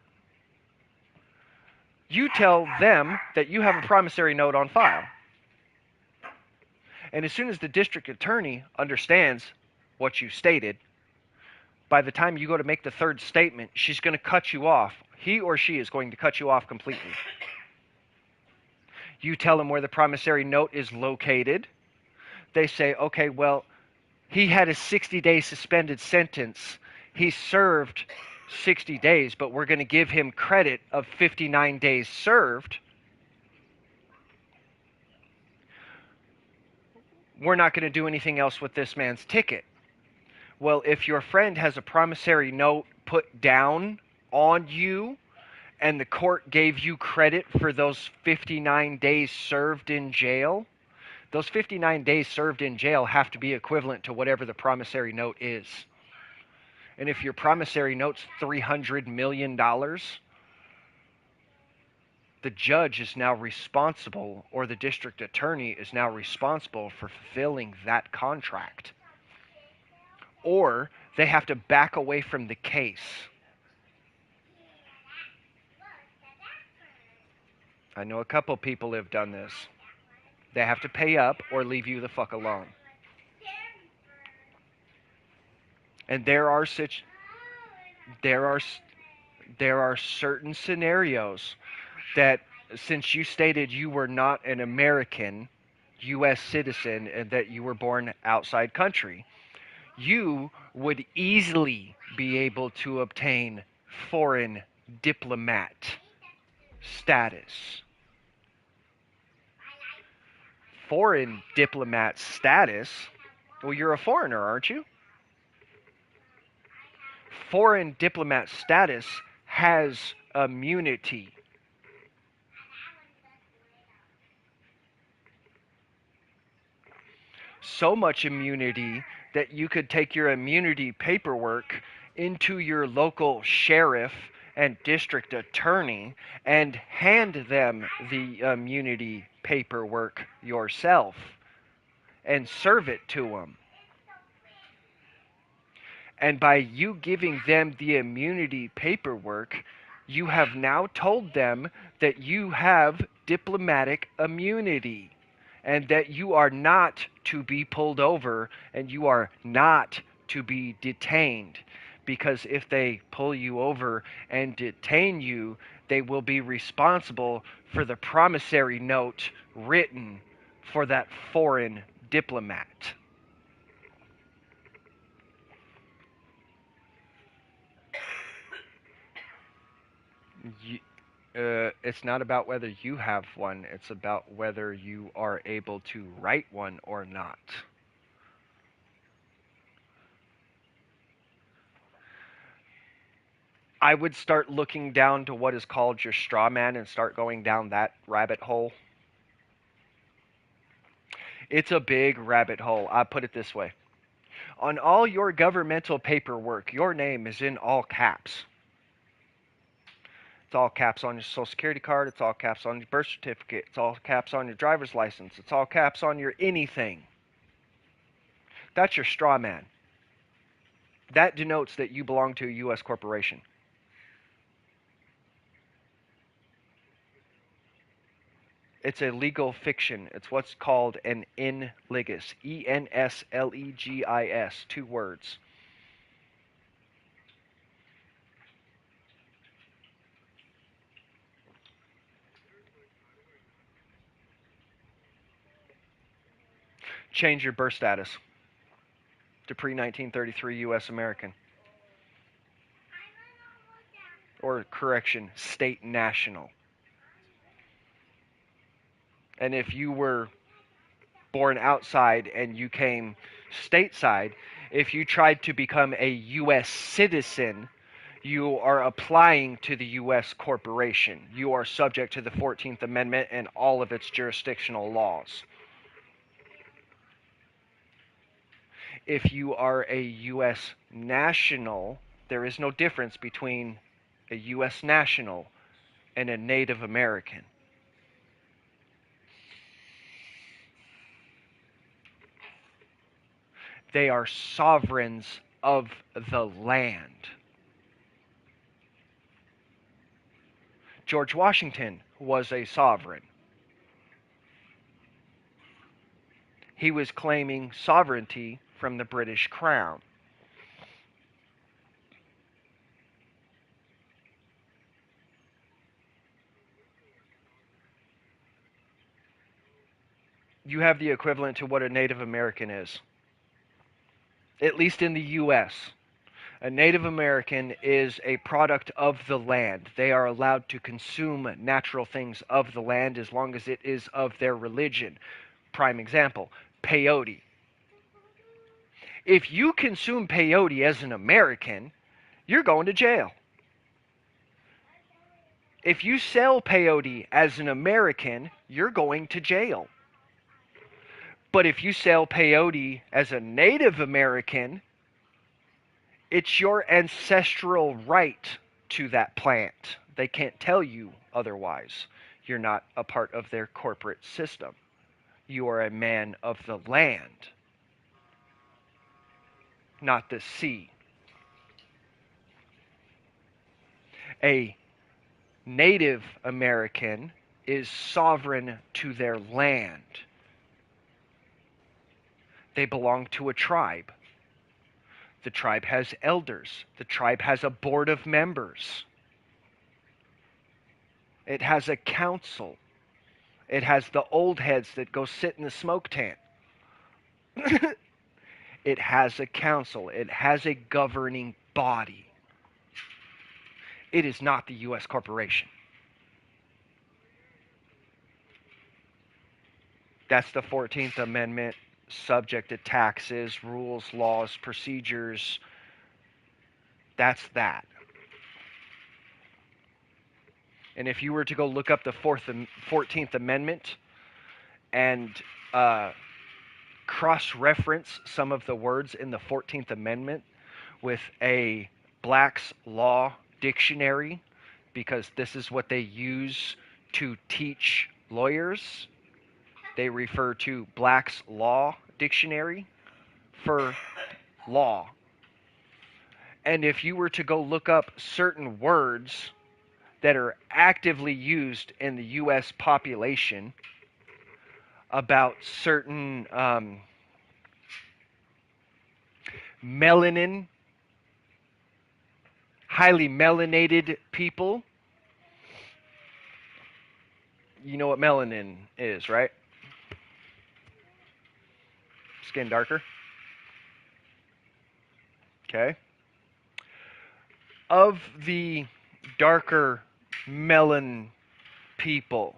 Speaker 2: you tell them that you have a promissory note on file. And as soon as the district attorney understands what you stated, by the time you go to make the third statement, she's going to cut you off. He or she is going to cut you off completely. You tell them where the promissory note is located. They say, okay, well, he had a 60-day suspended sentence. He served 60 days, but we're going to give him credit of 59 days served, we're not going to do anything else with this man's ticket. Well, if your friend has a promissory note put down on you and the court gave you credit for those 59 days served in jail, those 59 days served in jail have to be equivalent to whatever the promissory note is. And if your promissory note's $300 million, the judge is now responsible, or the district attorney is now responsible for fulfilling that contract. Or they have to back away from the case. I know a couple people have done this. They have to pay up or leave you the fuck alone. And there are certain scenarios that, since you stated you were not an American U.S. citizen and that you were born outside country, you would easily be able to obtain foreign diplomat status. Foreign diplomat status? Well, you're a foreigner, aren't you? Foreign diplomat status has immunity. So much immunity that you could take your immunity paperwork into your local sheriff and district attorney and hand them the immunity paperwork yourself and serve it to them. And by you giving them the immunity paperwork, you have now told them that you have diplomatic immunity and that you are not to be pulled over and you are not to be detained. Because if they pull you over and detain you, they will be responsible for the promissory note written for that foreign diplomat. It's not about whether you have one, it's about whether you are able to write one or not. I would start looking down to what is called your straw man and start going down that rabbit hole. It's a big rabbit hole. I put it this way. On all your governmental paperwork, your name is in all caps. It's all caps on your social security card. It's all caps on your birth certificate. It's all caps on your driver's license. It's all caps on your anything. That's your straw man. That denotes that you belong to a U.S. corporation. It's a legal fiction. It's what's called an enligis. E-N-S-L-E-G-I-S. 2 words. Change your birth status to pre-1933 U.S. American. Or, correction, state national. And if you were born outside and you came stateside, if you tried to become a U.S. citizen, you are applying to the U.S. corporation. You are subject to the 14th Amendment and all of its jurisdictional laws. If you are a U.S. national, there is no difference between a U.S. national and a Native American. They are sovereigns of the land. George Washington was a sovereign. He was claiming sovereignty from the British Crown. You have the equivalent to what a Native American is, at least in the U.S. A Native American is a product of the land. They are allowed to consume natural things of the land as long as it is of their religion. Prime example, peyote. If you consume peyote as an American, you're going to jail. If you sell peyote as an American, you're going to jail. But if you sell peyote as a Native American, it's your ancestral right to that plant. They can't tell you otherwise. You're not a part of their corporate system. You are a man of the land, not the sea. A Native American is sovereign to their land. They belong to a tribe. The tribe has elders. The tribe has a board of members. It has a council. It has the old heads that go sit in the smoke tent. It has a council. It has a governing body. It is not the U.S. corporation. That's the 14th Amendment, subject to taxes, rules, laws, procedures. That's that. And if you were to go look up the 14th Amendment and cross-reference some of the words in the 14th Amendment with a Black's Law dictionary, because this is what they use to teach lawyers, they refer to Black's Law dictionary for law. And if you were to go look up certain words that are actively used in the U.S. population about certain melanin, highly melanated people, you know what melanin is, right? Skin darker. Okay. Of the darker melon people,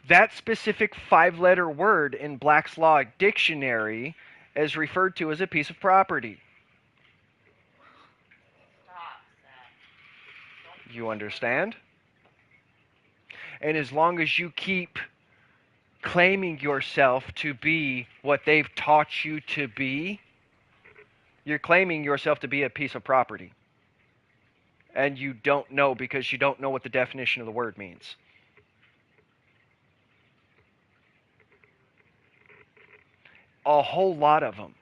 Speaker 2: that specific 5-letter word in Black's Law dictionary is referred to as a piece of property. You understand? And as long as you keep claiming yourself to be what they've taught you to be, you're claiming yourself to be a piece of property. And you don't know because you don't know what the definition of the word means. A whole lot of them.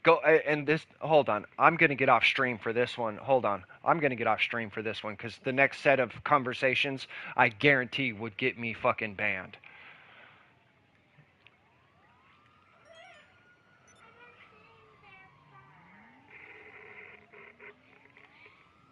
Speaker 2: Go and this. Hold on. I'm going to get off stream for this one. Hold on. I'm going to get off stream for this one because the next set of conversations, I guarantee, would get me fucking banned.